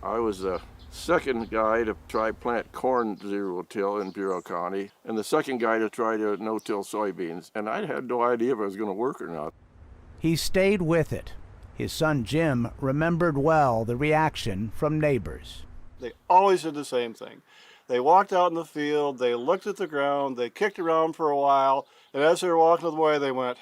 S15: I was the second guy to try plant corn zero-till in Bureau County, and the second guy to try to no-till soybeans, and I had no idea if it was going to work or not.
S2: He stayed with it. His son Jim remembered well the reaction from neighbors.
S16: They always did the same thing. They walked out in the field, they looked at the ground, they kicked around for a while, and as they were walking away, they went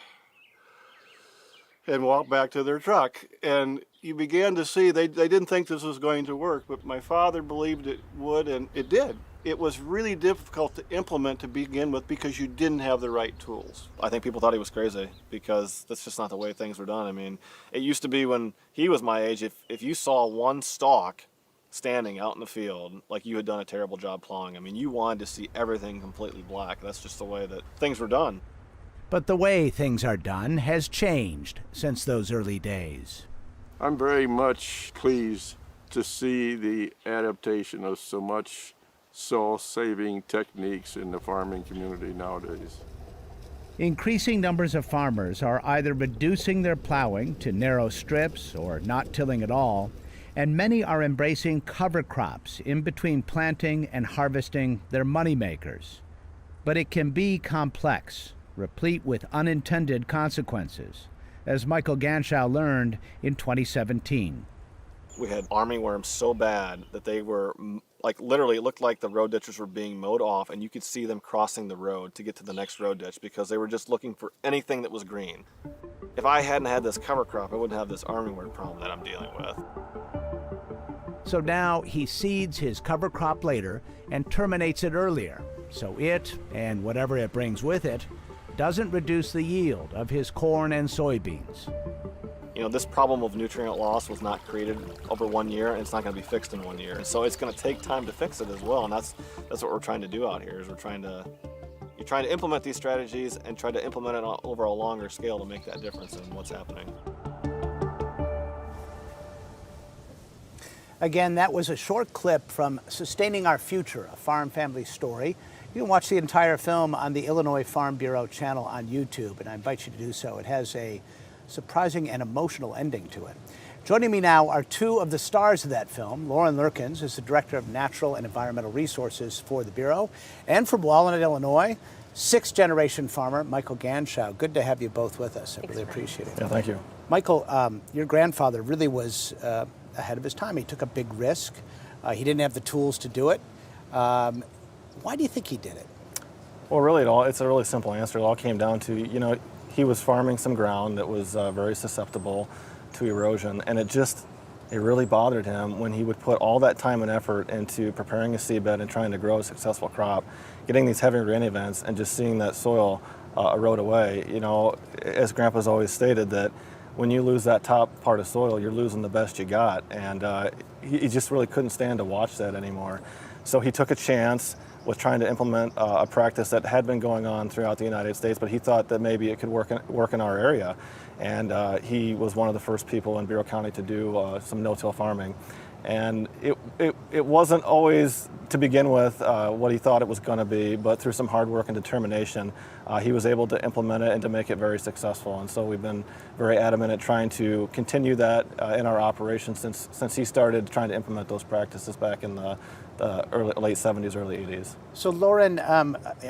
S16: and walked back to their truck. And you began to see they didn't think this was going to work, but my father believed it would, and it did. It was really difficult to implement to begin with because you didn't have the right tools. I think people thought he was crazy because that's just not the way things were done. I mean, it used to be when he was my age, if you saw one stalk standing out in the field, like you had done a terrible job plowing, I mean, you wanted to see everything completely black. That's just the way that things were done.
S2: But the way things are done has changed since those early days.
S15: I'm very much pleased to see the adaptation of so much soil-saving techniques in the farming community nowadays.
S2: Increasing numbers of farmers are either reducing their plowing to narrow strips or not tilling at all, and many are embracing cover crops in between planting and harvesting their moneymakers. But it can be complex, replete with unintended consequences, as Michael Ganschow learned in 2017.
S14: We had armyworms so bad that they were, like, literally it looked like the road ditches were being mowed off, and you could see them crossing the road to get to the next road ditch because they were just looking for anything that was green. If I hadn't had this cover crop, I wouldn't have this armyworm problem that I'm dealing with.
S2: So now he seeds his cover crop later and terminates it earlier, so it, and whatever it brings with it, doesn't reduce the yield of his corn and soybeans.
S14: You know, this problem of nutrient loss was not created over 1 year, and it's not going to be fixed in 1 year. And so it's going to take time to fix it as well, and that's what we're trying to do out here. Is you're trying to implement these strategies and try to implement it over a longer scale to make that difference in what's happening.
S2: Again, that was a short clip from Sustaining Our Future, a farm family story. You can watch the entire film on the Illinois Farm Bureau channel on YouTube, and I invite you to do so. It has a surprising and emotional ending to it. Joining me now are two of the stars of that film. Lauren Lurkins is the Director of Natural and Environmental Resources for the Bureau, and from Walnut, Illinois, sixth-generation farmer Michael Ganschow. Good to have you both with us. I really appreciate it.
S14: Yeah, thank you.
S2: Michael, your grandfather really was ahead of his time. He took a big risk. He didn't have the tools to do it. Why do you think he did it?
S14: Well, really, it's a really simple answer. It all came down to, you know, he was farming some ground that was very susceptible to erosion, and it really bothered him when he would put all that time and effort into preparing a seedbed and trying to grow a successful crop, getting these heavy rain events, and just seeing that soil erode away. You know, as Grandpa's always stated, that when you lose that top part of soil, you're losing the best you got, and he just really couldn't stand to watch that anymore. So he took a chance with trying to implement a practice that had been going on throughout the United States, but he thought that maybe it could work in our area. And he was one of the first people in Bureau County to do some no-till farming. And it wasn't always, to begin with, what he thought it was going to be, but through some hard work and determination, he was able to implement it and to make it very successful. And so we've been very adamant at trying to continue that in our operations since he started trying to implement those practices back in the late 70s, early 80s.
S2: So Lauren,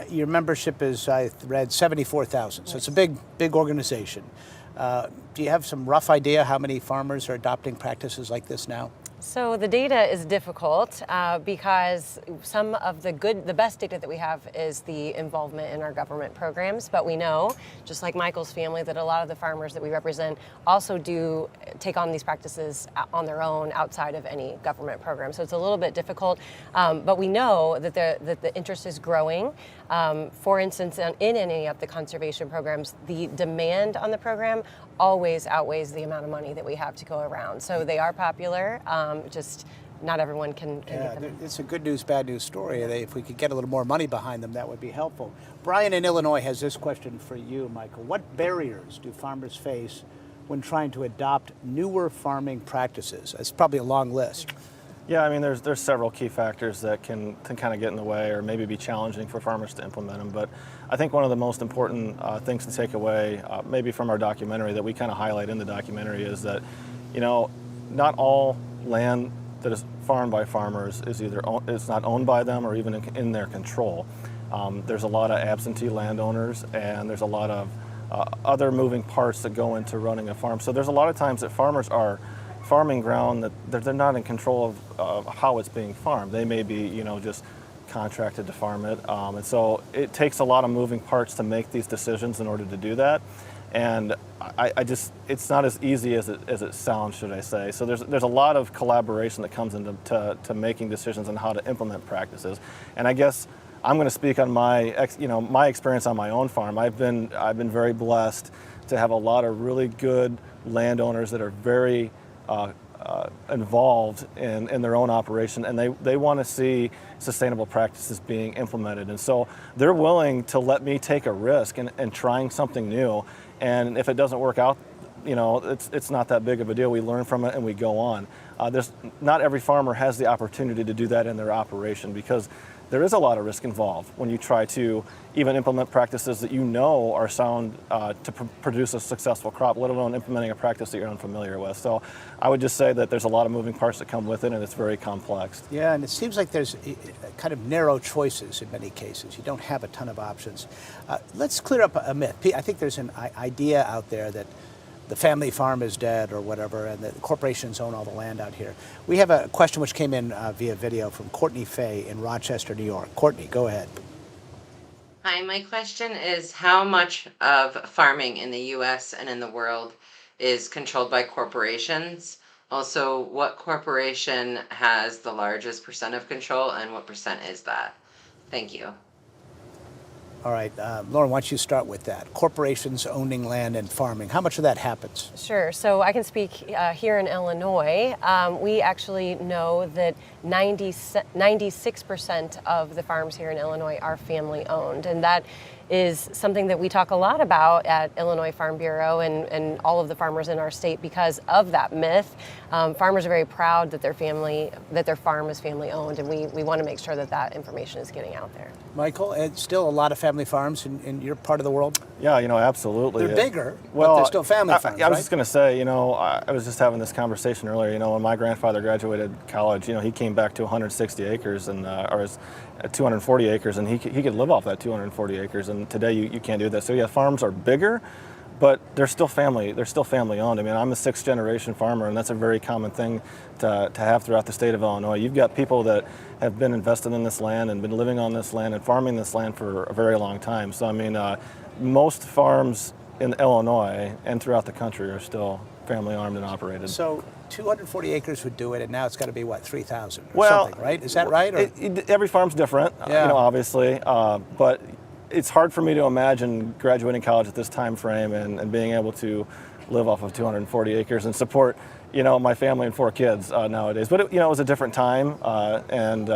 S2: your membership is, I read, 74,000. So it's a big organization. Do you have some rough idea how many farmers are adopting practices like this now?
S11: So the data is difficult because some of the best data that we have is the involvement in our government programs. But we know, just like Michael's family, that a lot of the farmers that we represent also do take on these practices on their own outside of any government program. So it's a little bit difficult, but we know that the interest is growing. For instance, in any of the conservation programs, the demand on the program always outweighs the amount of money that we have to go around. So they are popular. Just not everyone can get them.
S2: It's a good news, bad news story. If we could get a little more money behind them, that would be helpful. Brian in Illinois has this question for you, Michael. What barriers do farmers face when trying to adopt newer farming practices? It's probably a long list.
S14: Yeah, I mean, there's several key factors that can kind of get in the way or maybe be challenging for farmers to implement them. But I think one of the most important things to take away, maybe from our documentary that we kind of highlight in the documentary, is that, not all land that is farmed by farmers is it's not owned by them or even in their control. There's a lot of absentee landowners, and there's a lot of other moving parts that go into running a farm. So there's a lot of times that farmers are farming ground that they're not in control of how it's being farmed. They may be, just contracted to farm it. And so it takes a lot of moving parts to make these decisions in order to do that. And it's not as easy as it sounds, should I say. So there's a lot of collaboration that comes into to making decisions on how to implement practices. And I guess I'm going to speak on my experience on my own farm. I've been very blessed to have a lot of really good landowners that are very involved in their own operation, and they want to see sustainable practices being implemented. And so they're willing to let me take a risk in trying something new. And if it doesn't work out, it's not that big of a deal. We learn from it and we go on. Not every farmer has the opportunity to do that in their operation, because there is a lot of risk involved when you try to even implement practices that are sound to produce a successful crop, let alone implementing a practice that you're unfamiliar with. So I would just say that there's a lot of moving parts that come with it, and it's very complex.
S2: Yeah, and it seems like there's kind of narrow choices in many cases. You don't have a ton of options. Let's clear up a myth. I think there's an idea out there that the family farm is dead or whatever, and the corporations own all the land out here. We have a question which came in via video from Courtney Fay in Rochester, New York. Courtney, go ahead.
S17: Hi, my question is, how much of farming in the U.S. and in the world is controlled by corporations? Also, what corporation has the largest percent of control, and what percent is that? Thank you.
S2: All right, Lauren, why don't you start with that? Corporations owning land and farming, how much of that happens?
S11: Sure, so I can speak here in Illinois. We actually know that 96% of the farms here in Illinois are family owned, and that is something that we talk a lot about at Illinois Farm Bureau and all of the farmers in our state because of that myth. Farmers are very proud that their farm is family owned, and we want to make sure that information is getting out there.
S2: Michael, it's still a lot of family farms in your part of the world?
S14: Yeah, absolutely.
S2: They're bigger, but they're still family farms,
S14: I was just going to say, I was just having this conversation earlier. When my grandfather graduated college, he came back to 160 acres and or 240 acres, and he could live off that 240 acres. And today you can't do that. So yeah, farms are bigger, but they're still family owned. I mean, I'm a 6th generation farmer, and that's a very common thing to have throughout the state of Illinois. You've got people that have been invested in this land and been living on this land and farming this land for a very long time. So I mean, most farms in Illinois and throughout the country are still family owned and operated.
S2: So 240 acres would do it, and now it's got to be, 3,000 or something, right? Is that right? Or?
S14: Every farm's different, obviously, but it's hard for me to imagine graduating college at this time frame and being able to live off of 240 acres and support, my family and 4 kids nowadays. But it was a different time, and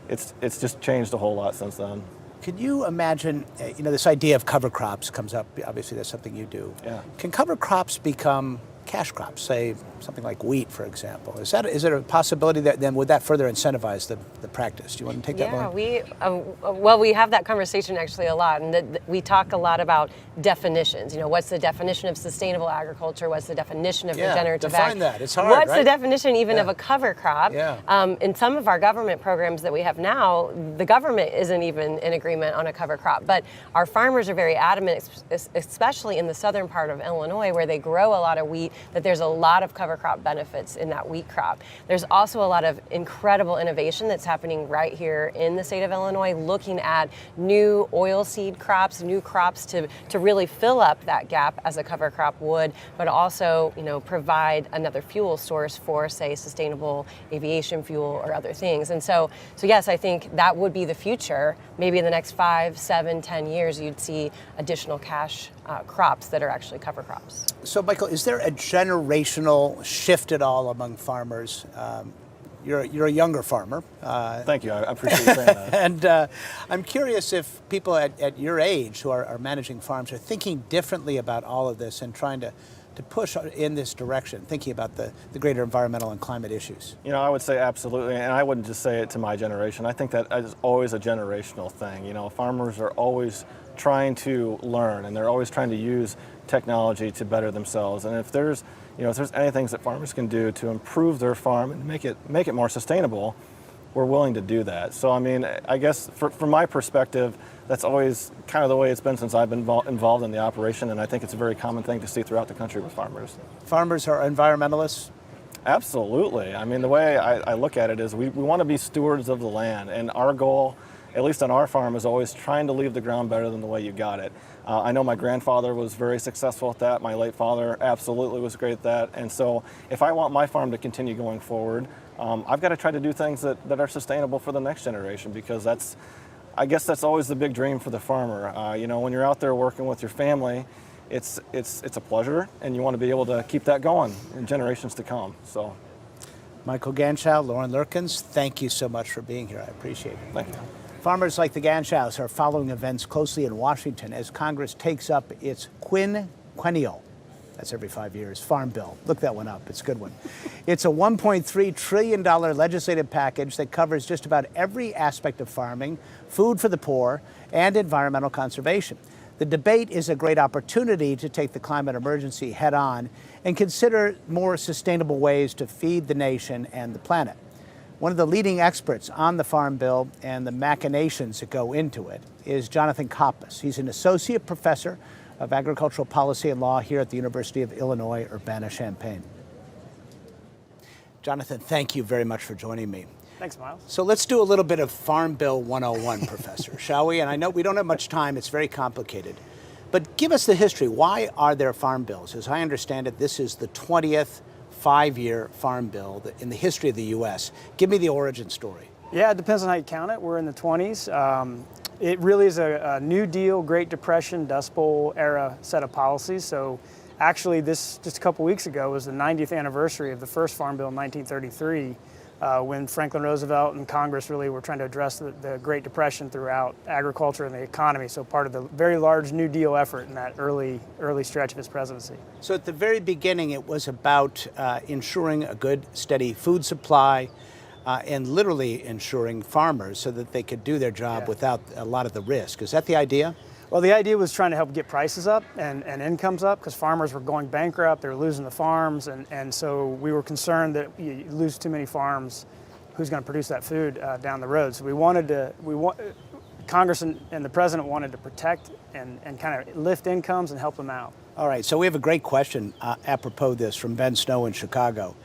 S14: it's just changed a whole lot since then.
S2: Can you imagine, this idea of cover crops comes up, obviously that's something you do.
S14: Yeah.
S2: Can cover crops become cash crops, say something like wheat, for example? Is there a possibility that then would that further incentivize the practice? Do you want to take that one?
S11: Yeah, we have that conversation actually a lot, and we talk a lot about definitions. What's the definition of sustainable agriculture? What's the definition of regenerative
S2: define that. It's hard,
S11: What's
S2: right?
S11: the definition even of a cover crop?
S2: Yeah.
S11: In some of our government programs that we have now, the government isn't even in agreement on a cover crop, but our farmers are very adamant, especially in the southern part of Illinois where they grow a lot of wheat. that there's a lot of cover crop benefits in that wheat crop. There's also a lot of incredible innovation that's happening right here in the state of Illinois, looking at new oilseed crops, new crops to really fill up that gap as a cover crop would, but also, provide another fuel source for, say, sustainable aviation fuel or other things. And so yes, I think that would be the future. Maybe in the next 5, 7, 10 years, you'd see additional cash crops that are actually cover crops.
S2: So, Michael, is there a generational shift at all among farmers? You're a younger farmer.
S14: Thank you. I appreciate you saying that.
S2: And I'm curious if people at your age who are managing farms are thinking differently about all of this and trying to push in this direction, thinking about the greater environmental and climate issues.
S14: I would say absolutely, and I wouldn't just say it to my generation. I think that is always a generational thing. Farmers are always trying to learn, and they're always trying to use technology to better themselves. And if there's anything that farmers can do to improve their farm and make it more sustainable, we're willing to do that. So, I guess from my perspective, that's always kind of the way it's been since I've been involved in the operation, and I think it's a very common thing to see throughout the country with farmers.
S2: Farmers are environmentalists?
S14: Absolutely. The way I look at it is we want to be stewards of the land, and our goal, at least on our farm, is always trying to leave the ground better than the way you got it. I know my grandfather was very successful at that. My late father absolutely was great at that. And so if I want my farm to continue going forward, I've got to try to do things that are sustainable for the next generation, because I guess that's always the big dream for the farmer. When you're out there working with your family, it's a pleasure, and you want to be able to keep that going in generations to come. So,
S2: Michael Ganschow, Lauren Lurkins, thank you so much for being here. I appreciate it.
S14: Thank you.
S2: Farmers like the Ganschows are following events closely in Washington as Congress takes up its quinquennial, that's every 5 years, farm bill. Look that one up, it's a good one. It's a $1.3 trillion legislative package that covers just about every aspect of farming, food for the poor, and environmental conservation. The debate is a great opportunity to take the climate emergency head on and consider more sustainable ways to feed the nation and the planet. One of the leading experts on the Farm Bill and the machinations that go into it is Jonathan Koppas. He's an associate professor of agricultural policy and law here at the University of Illinois, Urbana-Champaign. Jonathan, thank you very much for joining me.
S5: Thanks, Miles.
S2: So let's do a little bit of Farm Bill 101, Professor, shall we? And I know we don't have much time, it's very complicated. But give us the history. Why are there farm bills? As I understand it, this is the 20th 5-year farm bill in the history of the U.S. Give me the origin story.
S5: Yeah, it depends on how you count it. We're in the 20s. It really is a New Deal, Great Depression, Dust Bowl era set of policies. So actually this, just a couple weeks ago, was the 90th anniversary of the first farm bill in 1933, when Franklin Roosevelt and Congress really were trying to address the Great Depression throughout agriculture and the economy. So part of the very large New Deal effort in that early stretch of his presidency.
S2: So at the very beginning, it was about ensuring a good, steady food supply and literally ensuring farmers so that they could do their job without a lot of the risk. Is that the idea?
S5: Well, the idea was trying to help get prices up and incomes up, because farmers were going bankrupt, they were losing the farms, and so we were concerned that you lose too many farms, who's going to produce that food down the road? So Congress and the President wanted to protect and kind of lift incomes and help them out.
S2: All right, so we have a great question apropos this from Ben Snow in Chicago.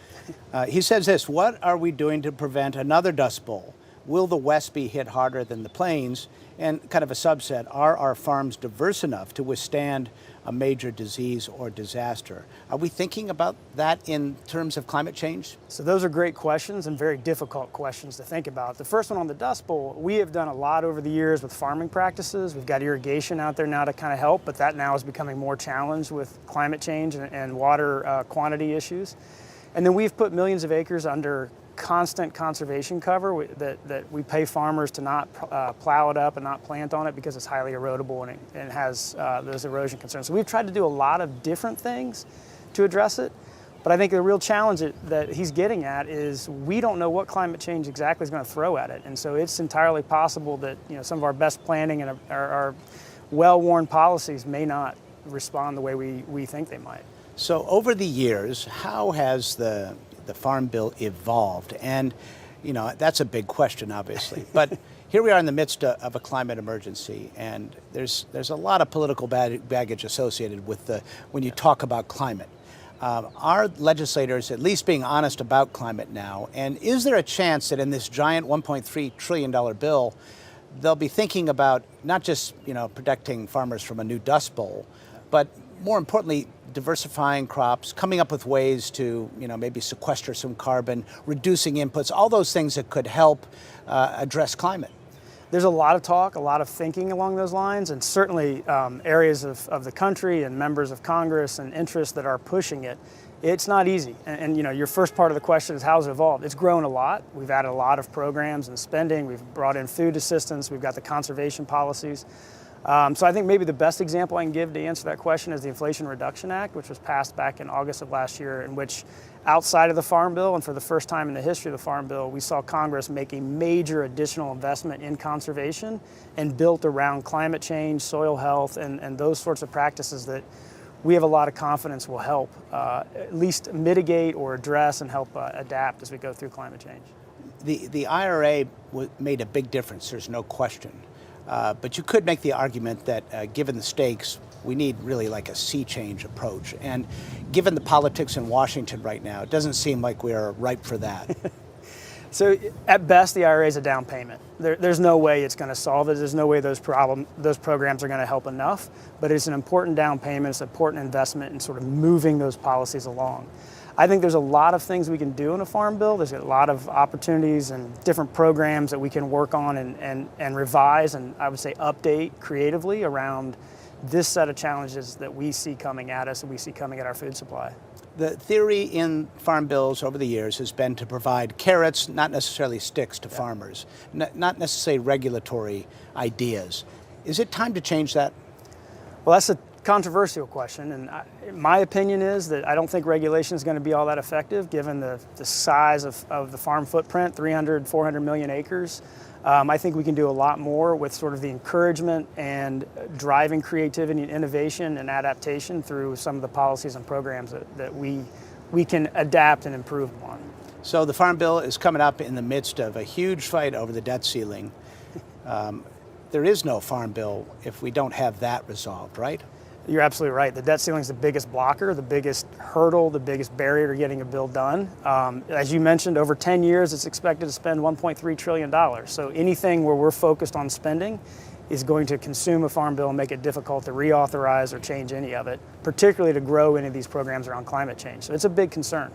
S2: He says this: what are we doing to prevent another Dust Bowl? Will the West be hit harder than the Plains? And kind of a subset, are our farms diverse enough to withstand a major disease or disaster? Are we thinking about that in terms of climate change?
S5: So those are great questions and very difficult questions to think about. The first one on the Dust Bowl, we have done a lot over the years with farming practices. We've got irrigation out there now to kind of help, but that now is becoming more challenged with climate change and water quantity issues. And then we've put millions of acres under constant conservation cover that we pay farmers to not plow it up and not plant on it because it's highly erodible and it has those erosion concerns. So we've tried to do a lot of different things to address it, but I think the real challenge that he's getting at is we don't know what climate change exactly is going to throw at it, and so it's entirely possible that some of our best planning and our well-worn policies may not respond the way we think they might.
S2: So over the years, how has the Farm Bill evolved? And, that's a big question, obviously. But here we are in the midst of a climate emergency, and there's a lot of political baggage associated with when you talk about climate. Are legislators at least being honest about climate now? And is there a chance that in this giant $1.3 trillion bill, they'll be thinking about not just protecting farmers from a new Dust Bowl, but more importantly, diversifying crops, coming up with ways to maybe sequester some carbon, reducing inputs, all those things that could help address climate?
S5: There's a lot of talk, a lot of thinking along those lines, and certainly areas of the country and members of Congress and interests that are pushing it. It's not easy. And your first part of the question is how's it evolved? It's grown a lot. We've added a lot of programs and spending. We've brought in food assistance. We've got the conservation policies. So I think maybe the best example I can give to answer that question is the Inflation Reduction Act, which was passed back in August of last year, in which outside of the Farm Bill, and for the first time in the history of the Farm Bill, we saw Congress make a major additional investment in conservation and built around climate change, soil health, and those sorts of practices that we have a lot of confidence will help at least mitigate or address and help adapt as we go through climate change.
S2: The IRA made a big difference, there's no question. But you could make the argument that given the stakes, we need really like a sea change approach. And given the politics in Washington right now, it doesn't seem like we are ripe for that.
S5: So at best, the IRA is a down payment. There's no way it's going to solve it. There's no way those programs are going to help enough. But it's an important down payment. It's an important investment in sort of moving those policies along. I think there's a lot of things we can do in a farm bill. There's a lot of opportunities and different programs that we can work on and revise and I would say update creatively around this set of challenges that we see coming at us and we see coming at our food supply.
S2: The theory in farm bills over the years has been to provide carrots, not necessarily sticks, to farmers, not necessarily regulatory ideas. Is it time to change that?
S5: Well, that's a controversial question, and my opinion is that I don't think regulation is going to be all that effective given the size of the farm footprint, 300, 400 million acres. I think we can do a lot more with sort of the encouragement and driving creativity and innovation and adaptation through some of the policies and programs that we can adapt and improve upon.
S2: So the Farm Bill is coming up in the midst of a huge fight over the debt ceiling. There is no Farm Bill if we don't have that resolved, right?
S5: You're absolutely right. The debt ceiling is the biggest blocker, the biggest hurdle, the biggest barrier to getting a bill done. As you mentioned, over 10 years, it's expected to spend $1.3 trillion. So anything where we're focused on spending is going to consume a farm bill and make it difficult to reauthorize or change any of it, particularly to grow any of these programs around climate change. So it's a big concern.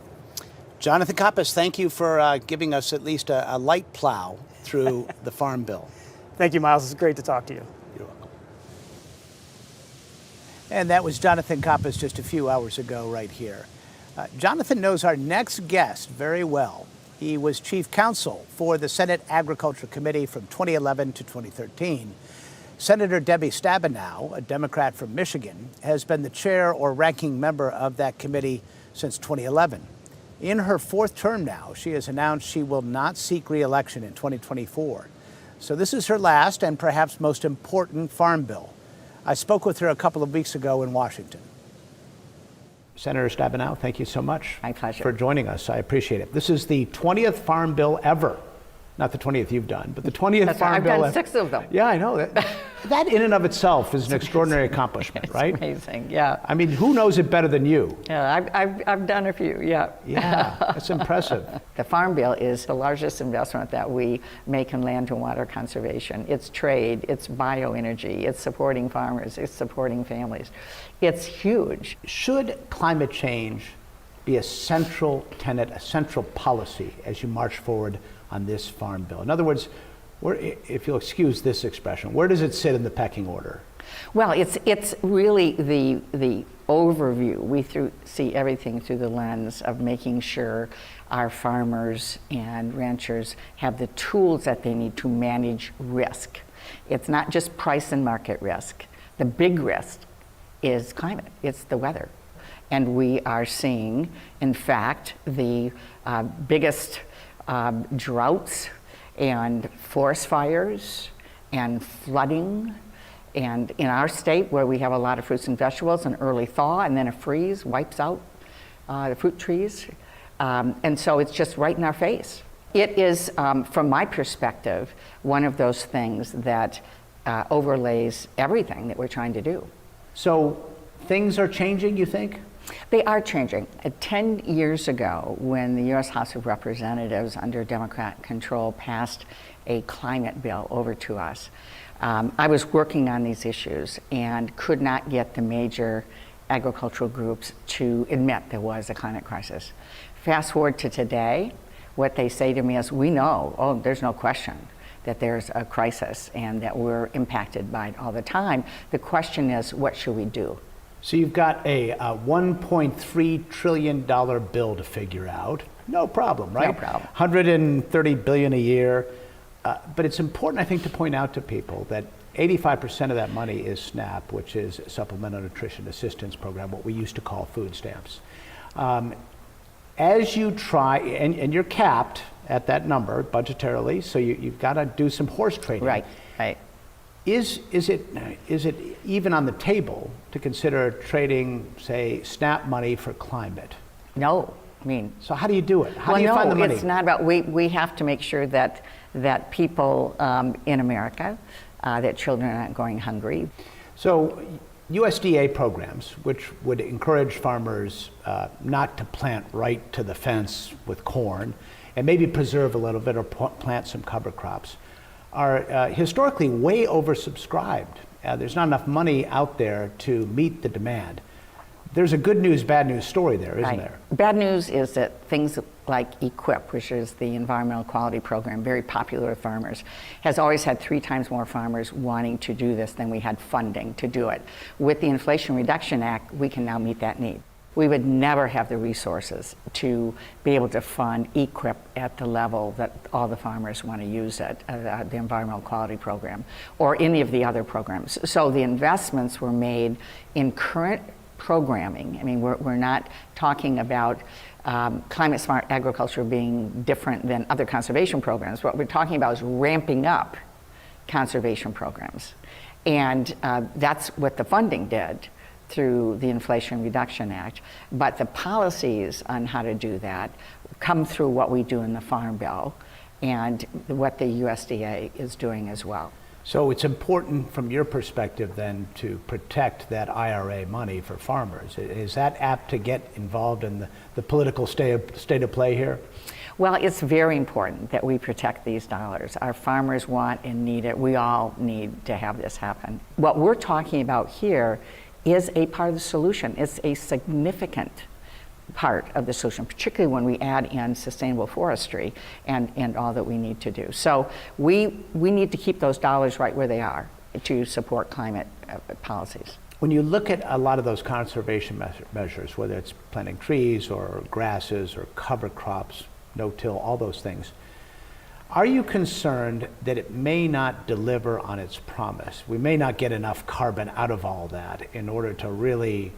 S2: Jonathan Koppas, thank you for giving us at least a light plow through the Farm Bill.
S5: Thank you, Miles. It's great to talk to you.
S2: And that was Jonathan Koppas just a few hours ago right here. Jonathan knows our next guest very well. He was chief counsel for the Senate Agriculture Committee from 2011 to 2013. Senator Debbie Stabenow, a Democrat from Michigan, has been the chair or ranking member of that committee since 2011. In her fourth term now, she has announced she will not seek re-election in 2024. So this is her last and perhaps most important farm bill. I spoke with her a couple of weeks ago in Washington. Senator Stabenow, thank you so much for joining us. I appreciate it. This is the 20th farm bill ever. Not the 20th you've done, but the 20th farm bill.
S3: I've done 6 of them.
S2: Yeah, I know. That in and of itself is an extraordinary accomplishment, right?
S3: It's amazing, yeah.
S2: I mean, who knows it better than you?
S3: Yeah, I've done a few, yeah.
S2: Yeah, that's impressive.
S3: The Farm Bill is the largest investment that we make in land and water conservation. It's trade, it's bioenergy, it's supporting farmers, it's supporting families. It's huge. Should climate change be a central tenet, a central policy as you march forward on this farm bill? In other words, if you'll excuse this expression, where does it sit in the pecking order? Well, it's really the overview. We see everything through the lens of making sure our farmers and ranchers have the tools that they need to manage risk. It's not just price and market risk. The big risk is climate. It's the weather. And we are seeing, in fact, the biggest droughts and forest fires and flooding, and in our state where we have a lot of fruits and vegetables, an early thaw and then a freeze wipes out the fruit trees, and so it's just right in our face. It is, from my perspective, one of those things that overlays everything that we're trying to do.
S2: So things are changing, you think?
S3: They are changing. 10 years ago, when the U.S. House of Representatives under Democrat control passed a climate bill over to us, I was working on these issues and could not get the major agricultural groups to admit there was a climate crisis. Fast forward to today, what they say to me is, we know, oh, there's no question that there's a crisis and that we're impacted by it all the time. The question is, what should we do?
S2: So you've got a $1.3 trillion bill to figure out. No problem, right?
S3: No problem.
S2: $130 billion a year. But it's important, I think, to point out to people that 85% of that money is SNAP, which is Supplemental Nutrition Assistance Program, what we used to call food stamps. As you try, and you're capped at that number budgetarily, so you've got to do some horse trading.
S3: Right, right.
S2: Is it even on the table to consider trading, say, SNAP money for climate?
S3: No, I mean.
S2: So how do you do it? How do you find the money?
S3: It's not about, we have to make sure that people in America, that children aren't going hungry.
S2: So USDA programs, which would encourage farmers not to plant right to the fence with corn, and maybe preserve a little bit or plant some cover crops, are historically way oversubscribed. There's not enough money out there to meet the demand. There's a good news, bad news story there, isn't there?
S3: Bad news is that things like EQIP, which is the Environmental Quality Program, very popular with farmers, has always had 3 times more farmers wanting to do this than we had funding to do it. With the Inflation Reduction Act, we can now meet that need. We would never have the resources to be able to fund EQIP at the level that all the farmers want to use it, the Environmental Quality Program, or any of the other programs. So the investments were made in current programming. I mean, we're not talking about climate smart agriculture being different than other conservation programs. What we're talking about is ramping up conservation programs. And that's what the funding did through the Inflation Reduction Act. But the policies on how to do that come through what we do in the Farm Bill and what the USDA is doing as well.
S2: So it's important from your perspective then to protect that IRA money for farmers. Is that apt to get involved in the political state of play here?
S3: Well, it's very important that we protect these dollars. Our farmers want and need it. We all need to have this happen. What we're talking about here is a part of the solution. It's a significant part of the solution, particularly when we add in sustainable forestry and all that we need to do. So we need to keep those dollars right where they are to support climate policies.
S2: When you look at a lot of those conservation measures, whether it's planting trees or grasses or cover crops, no-till, all those things, are you concerned that it may not deliver on its promise? We may not get enough carbon out of all that in order to really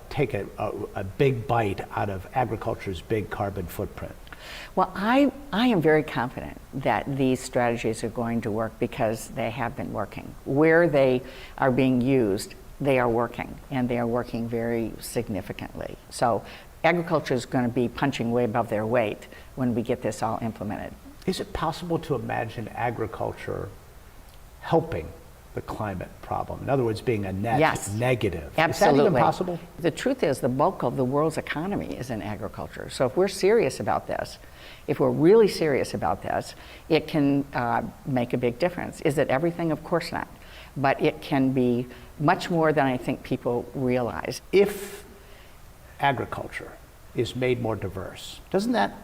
S2: take a big bite out of agriculture's big carbon footprint?
S3: Well, I am very confident that these strategies are going to work because they have been working. Where they are being used, they are working, and they are working very significantly. So agriculture is going to be punching way above their weight when we get this all implemented.
S2: Is it possible to imagine agriculture helping the climate problem? In other words, being a net negative.
S3: Absolutely.
S2: Is that even possible?
S3: The truth is the bulk of the world's economy is in agriculture. So if we're serious about this, if we're really serious about this, it can make a big difference. Is it everything? Of course not. But it can be much more than I think people realize.
S2: If agriculture is made more diverse, doesn't that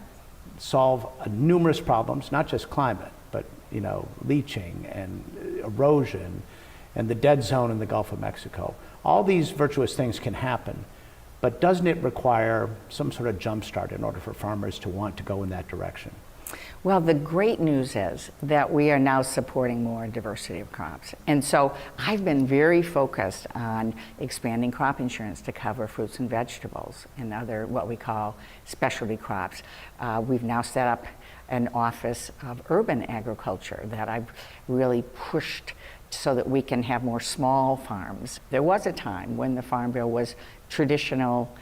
S2: solve numerous problems, not just climate, but leaching and erosion and the dead zone in the Gulf of Mexico? All these virtuous things can happen, but doesn't it require some sort of jump start in order for farmers to want to go in that direction?
S3: Well, the great news is that we are now supporting more diversity of crops. And so I've been very focused on expanding crop insurance to cover fruits and vegetables and other what we call specialty crops. We've now set up an office of urban agriculture that I've really pushed so that we can have more small farms. There was a time when the Farm Bill was traditional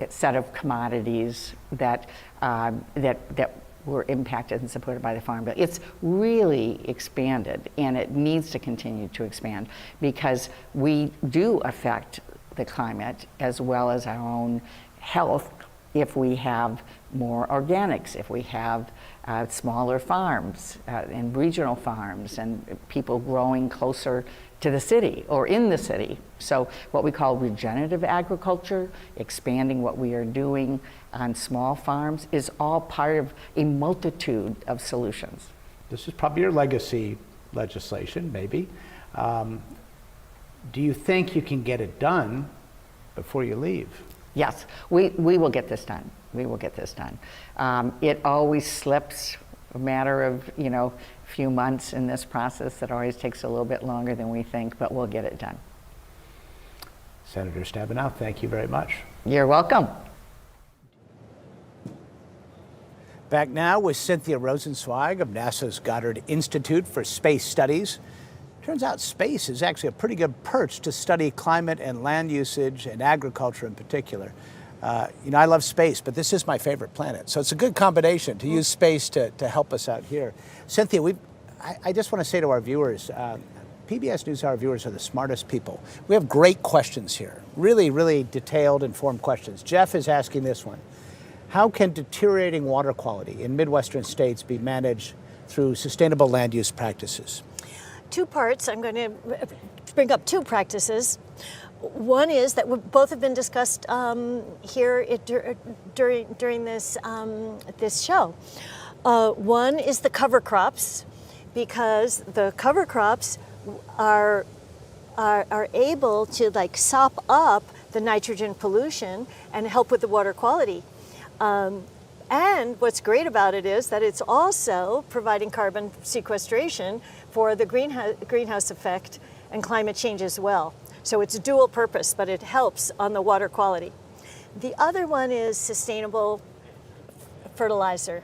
S3: set of commodities that were impacted and supported by the Farm Bill. It's really expanded, and it needs to continue to expand because we do affect the climate as well as our own health if we have more organics, if we have smaller farms and regional farms and people growing closer to the city or in the city. So what we call regenerative agriculture, expanding what we are doing on small farms, is all part of a multitude of solutions.
S2: This is probably your legacy legislation, maybe. Do you think you can get it done before you leave?
S3: Yes, we will get this done. We will get this done. It always slips, a matter of, a few months in this process. It always takes a little bit longer than we think, but we'll get it done.
S2: Senator Stabenow, thank you very much.
S3: You're welcome.
S2: Back now with Cynthia Rosenzweig of NASA's Goddard Institute for Space Studies. Turns out space is actually a pretty good perch to study climate and land usage and agriculture in particular. I love space, but this is my favorite planet. So it's a good combination to use space to help us out here. Cynthia, I just want to say to our viewers, PBS NewsHour viewers are the smartest people. We have great questions here, really, really detailed, informed questions. Jeff is asking this one. How can deteriorating water quality in Midwestern states be managed through sustainable land use practices?
S6: Two parts. I'm going to bring up two practices. One is that both have been discussed here during this this show. One is the cover crops, because the cover crops are able to sop up the nitrogen pollution and help with the water quality. And what's great about it is that it's also providing carbon sequestration for the greenhouse effect and climate change as well. So it's dual purpose, but it helps on the water quality. The other one is sustainable fertilizer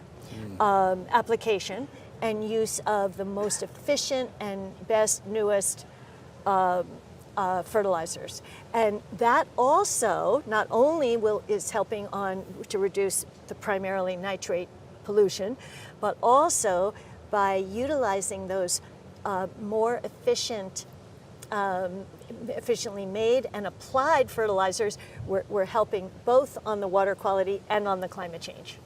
S6: application and use of the most efficient and best, newest fertilizers. And that also not only is helping to reduce the primarily nitrate pollution, but also by utilizing those more efficiently made and applied fertilizers, we're helping both on the water quality and on the climate change.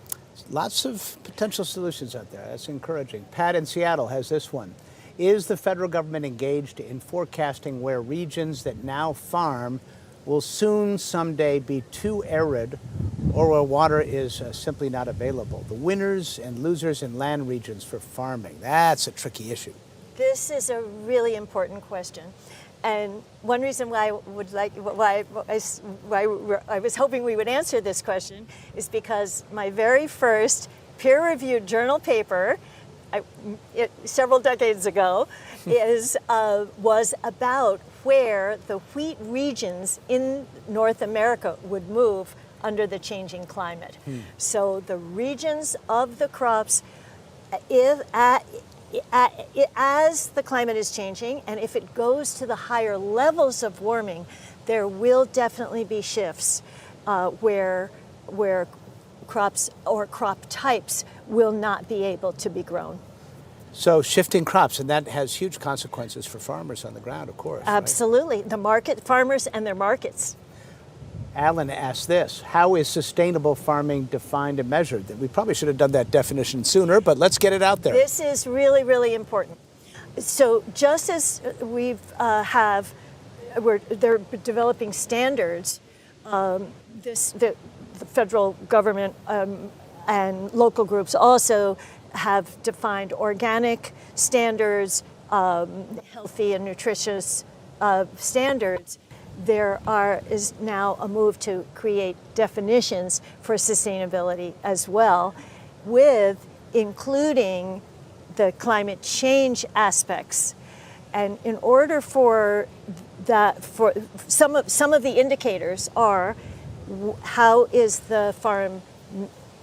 S2: Lots of potential solutions out there. That's encouraging. Pat in Seattle has this one. Is the federal government engaged in forecasting where regions that now farm will soon someday be too arid or where water is simply not available? The winners and losers in land regions for farming. That's a tricky issue.
S6: This is a really important question. And one reason why I was hoping we would answer this question is because my very first peer-reviewed journal paper, several decades ago, was about where the wheat regions in North America would move under the changing climate. So the regions of the crops, as the climate is changing, and if it goes to the higher levels of warming, there will definitely be shifts where crops or crop types will not be able to be grown.
S2: So shifting crops, and that has huge consequences for farmers on the ground, of course.
S6: Absolutely. Right? Farmers and their markets.
S2: Alan asked this, how is sustainable farming defined and measured? We probably should have done that definition sooner, but let's get it out there.
S6: This is really, really important. So just as they're developing standards, the federal government and local groups also have defined organic standards, healthy and nutritious standards. There is now a move to create definitions for sustainability as well, with including the climate change aspects. And in order for that, for some of the indicators are how is the farm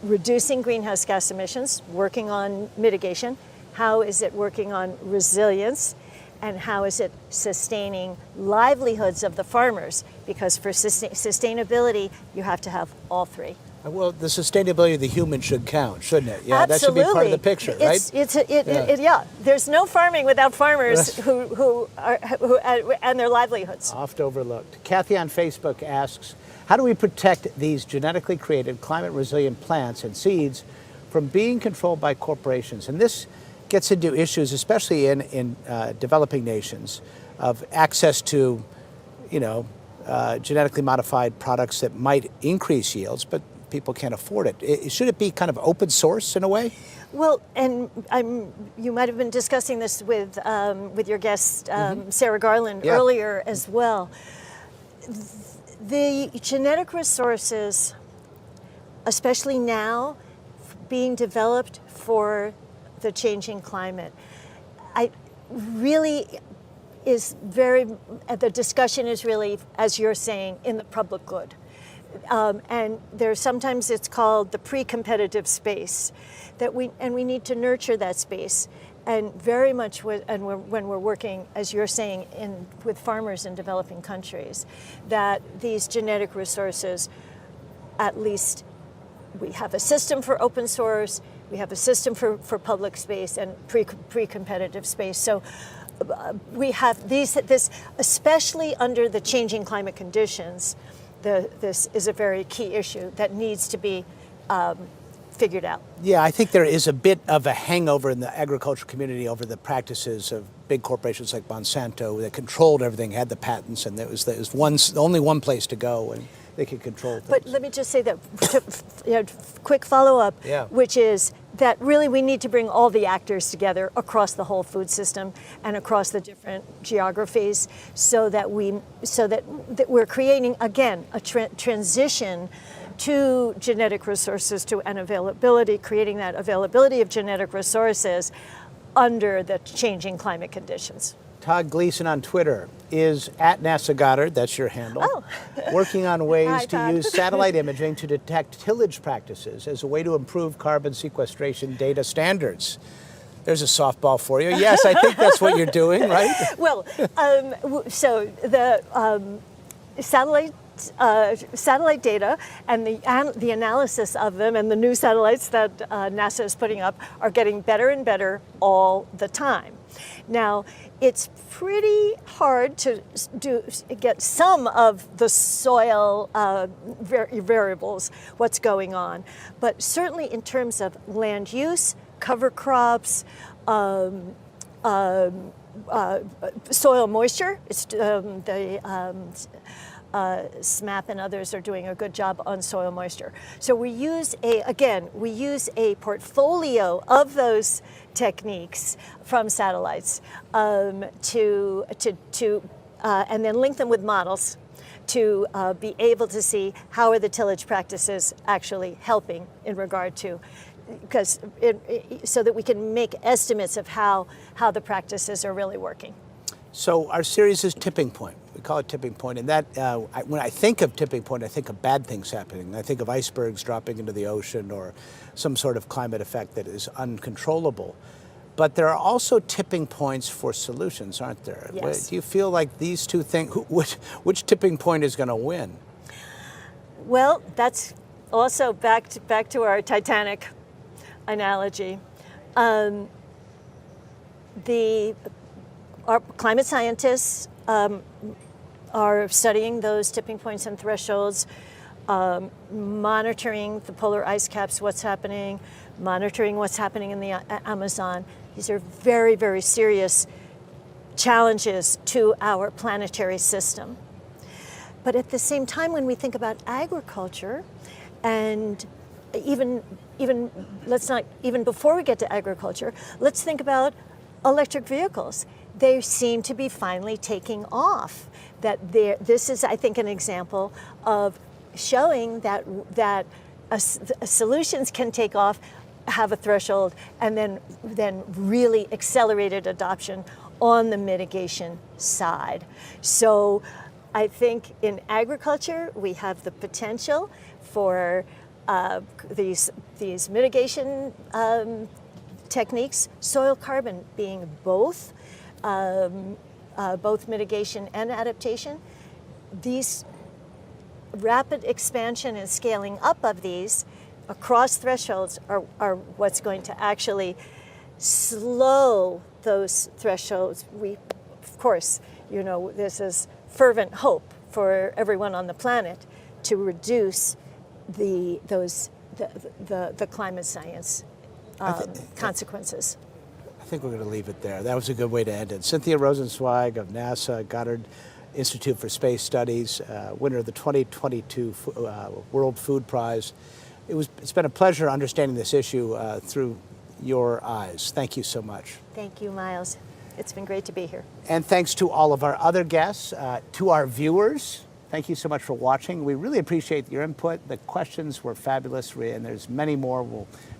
S6: reducing greenhouse gas emissions, working on mitigation, how is it working on resilience, and how is it sustaining livelihoods of the farmers? Because for sustainability, you have to have all three.
S2: Well, the sustainability of the human should count, shouldn't it? Yeah,
S6: Absolutely.
S2: that should be part of the picture, right?
S6: Yeah. There's no farming without farmers who and their livelihoods.
S2: Oft overlooked. Kathy on Facebook asks, how do we protect these genetically created climate-resilient plants and seeds from being controlled by corporations? And this gets into issues, especially in developing nations, of access to, genetically modified products that might increase yields, but people can't afford it. Should it be kind of open source in a way?
S6: Well, and you might have been discussing this with your guest, Sarah Garland, earlier as well. The genetic resources, especially now, being developed for the changing climate, the discussion is really, as you're saying, in the public good. And sometimes it's called the pre-competitive space, and we need to nurture that space. And very much when we're working, as you're saying, with farmers in developing countries, that these genetic resources, at least we have a system for open source, we have a system for public space and pre-competitive space. So we have this, especially under the changing climate conditions, this is a very key issue that needs to be figured out.
S2: Yeah, I think there is a bit of a hangover in the agricultural community over the practices of big corporations like Monsanto that controlled everything, had the patents, and there was only one place to go, and they could control things.
S6: But let me just say that, quick follow-up, which is that really we need to bring all the actors together across the whole food system and across the different geographies, so that we're creating again a transition to genetic resources, and availability, creating that availability of genetic resources under the changing climate conditions.
S2: Todd Gleason on Twitter is at NASA Goddard, that's your handle, working on ways to use satellite imaging to detect tillage practices as a way to improve carbon sequestration data standards. There's a softball for you. Yes, I think that's what you're doing, right?
S6: Well, so the satellite data and the analysis of them and the new satellites that NASA is putting up are getting better and better all the time. Now, it's pretty hard to get some of the soil variables, what's going on, but certainly in terms of land use, cover crops, soil moisture, SMAP and others are doing a good job on soil moisture. So we use a portfolio of those techniques from satellites and then link them with models to be able to see how are the tillage practices actually helping in regard to, so that we can make estimates of how the practices are really working.
S2: So our series is Tipping Point. We call it Tipping Point, and that when I think of tipping point, I think of bad things happening. I think of icebergs dropping into the ocean or some sort of climate effect that is uncontrollable. But there are also tipping points for solutions, aren't there?
S6: Yes.
S2: Do you feel like these two things, which tipping point is going to win?
S6: Well, that's also back to our Titanic analogy. Our climate scientists are studying those tipping points and thresholds, monitoring the polar ice caps, what's happening, monitoring what's happening in the Amazon. These are very, very serious challenges to our planetary system. But at the same time, when we think about agriculture, and even before we get to agriculture, let's think about electric vehicles. They seem to be finally taking off. This is, I think, an example of showing that solutions can take off, have a threshold, and then really accelerated adoption on the mitigation side. So I think in agriculture, we have the potential for these mitigation techniques, soil carbon being both mitigation and adaptation. These rapid expansion and scaling up of these across thresholds are what's going to actually slow those thresholds. We, of course, you know, this is fervent hope for everyone on the planet to reduce the climate science consequences.
S2: I think we're going to leave it there. That was a good way to end it. Cynthia Rosenzweig of NASA Goddard Institute for Space Studies, winner of the 2022 World Food Prize. It's been a pleasure understanding this issue through your eyes. Thank you so much.
S6: Thank you, Miles. It's been great to be here.
S2: And thanks to all of our other guests, to our viewers. Thank you so much for watching. We really appreciate your input. The questions were fabulous, and there's many more.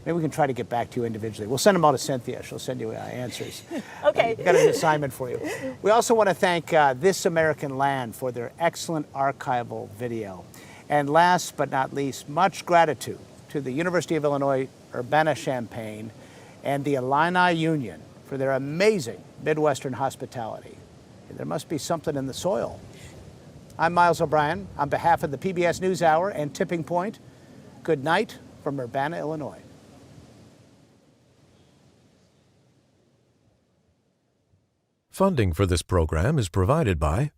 S2: Maybe we can try to get back to you individually. We'll send them all to Cynthia. She'll send you answers.
S6: Okay.
S2: We've got an assignment for you. We also want to thank This American Land for their excellent archival video. And last but not least, much gratitude to the University of Illinois Urbana-Champaign and the Illini Union for their amazing Midwestern hospitality. There must be something in the soil. I'm Miles O'Brien. On behalf of the PBS NewsHour and Tipping Point, good night from Urbana, Illinois.
S1: Funding for this program is provided by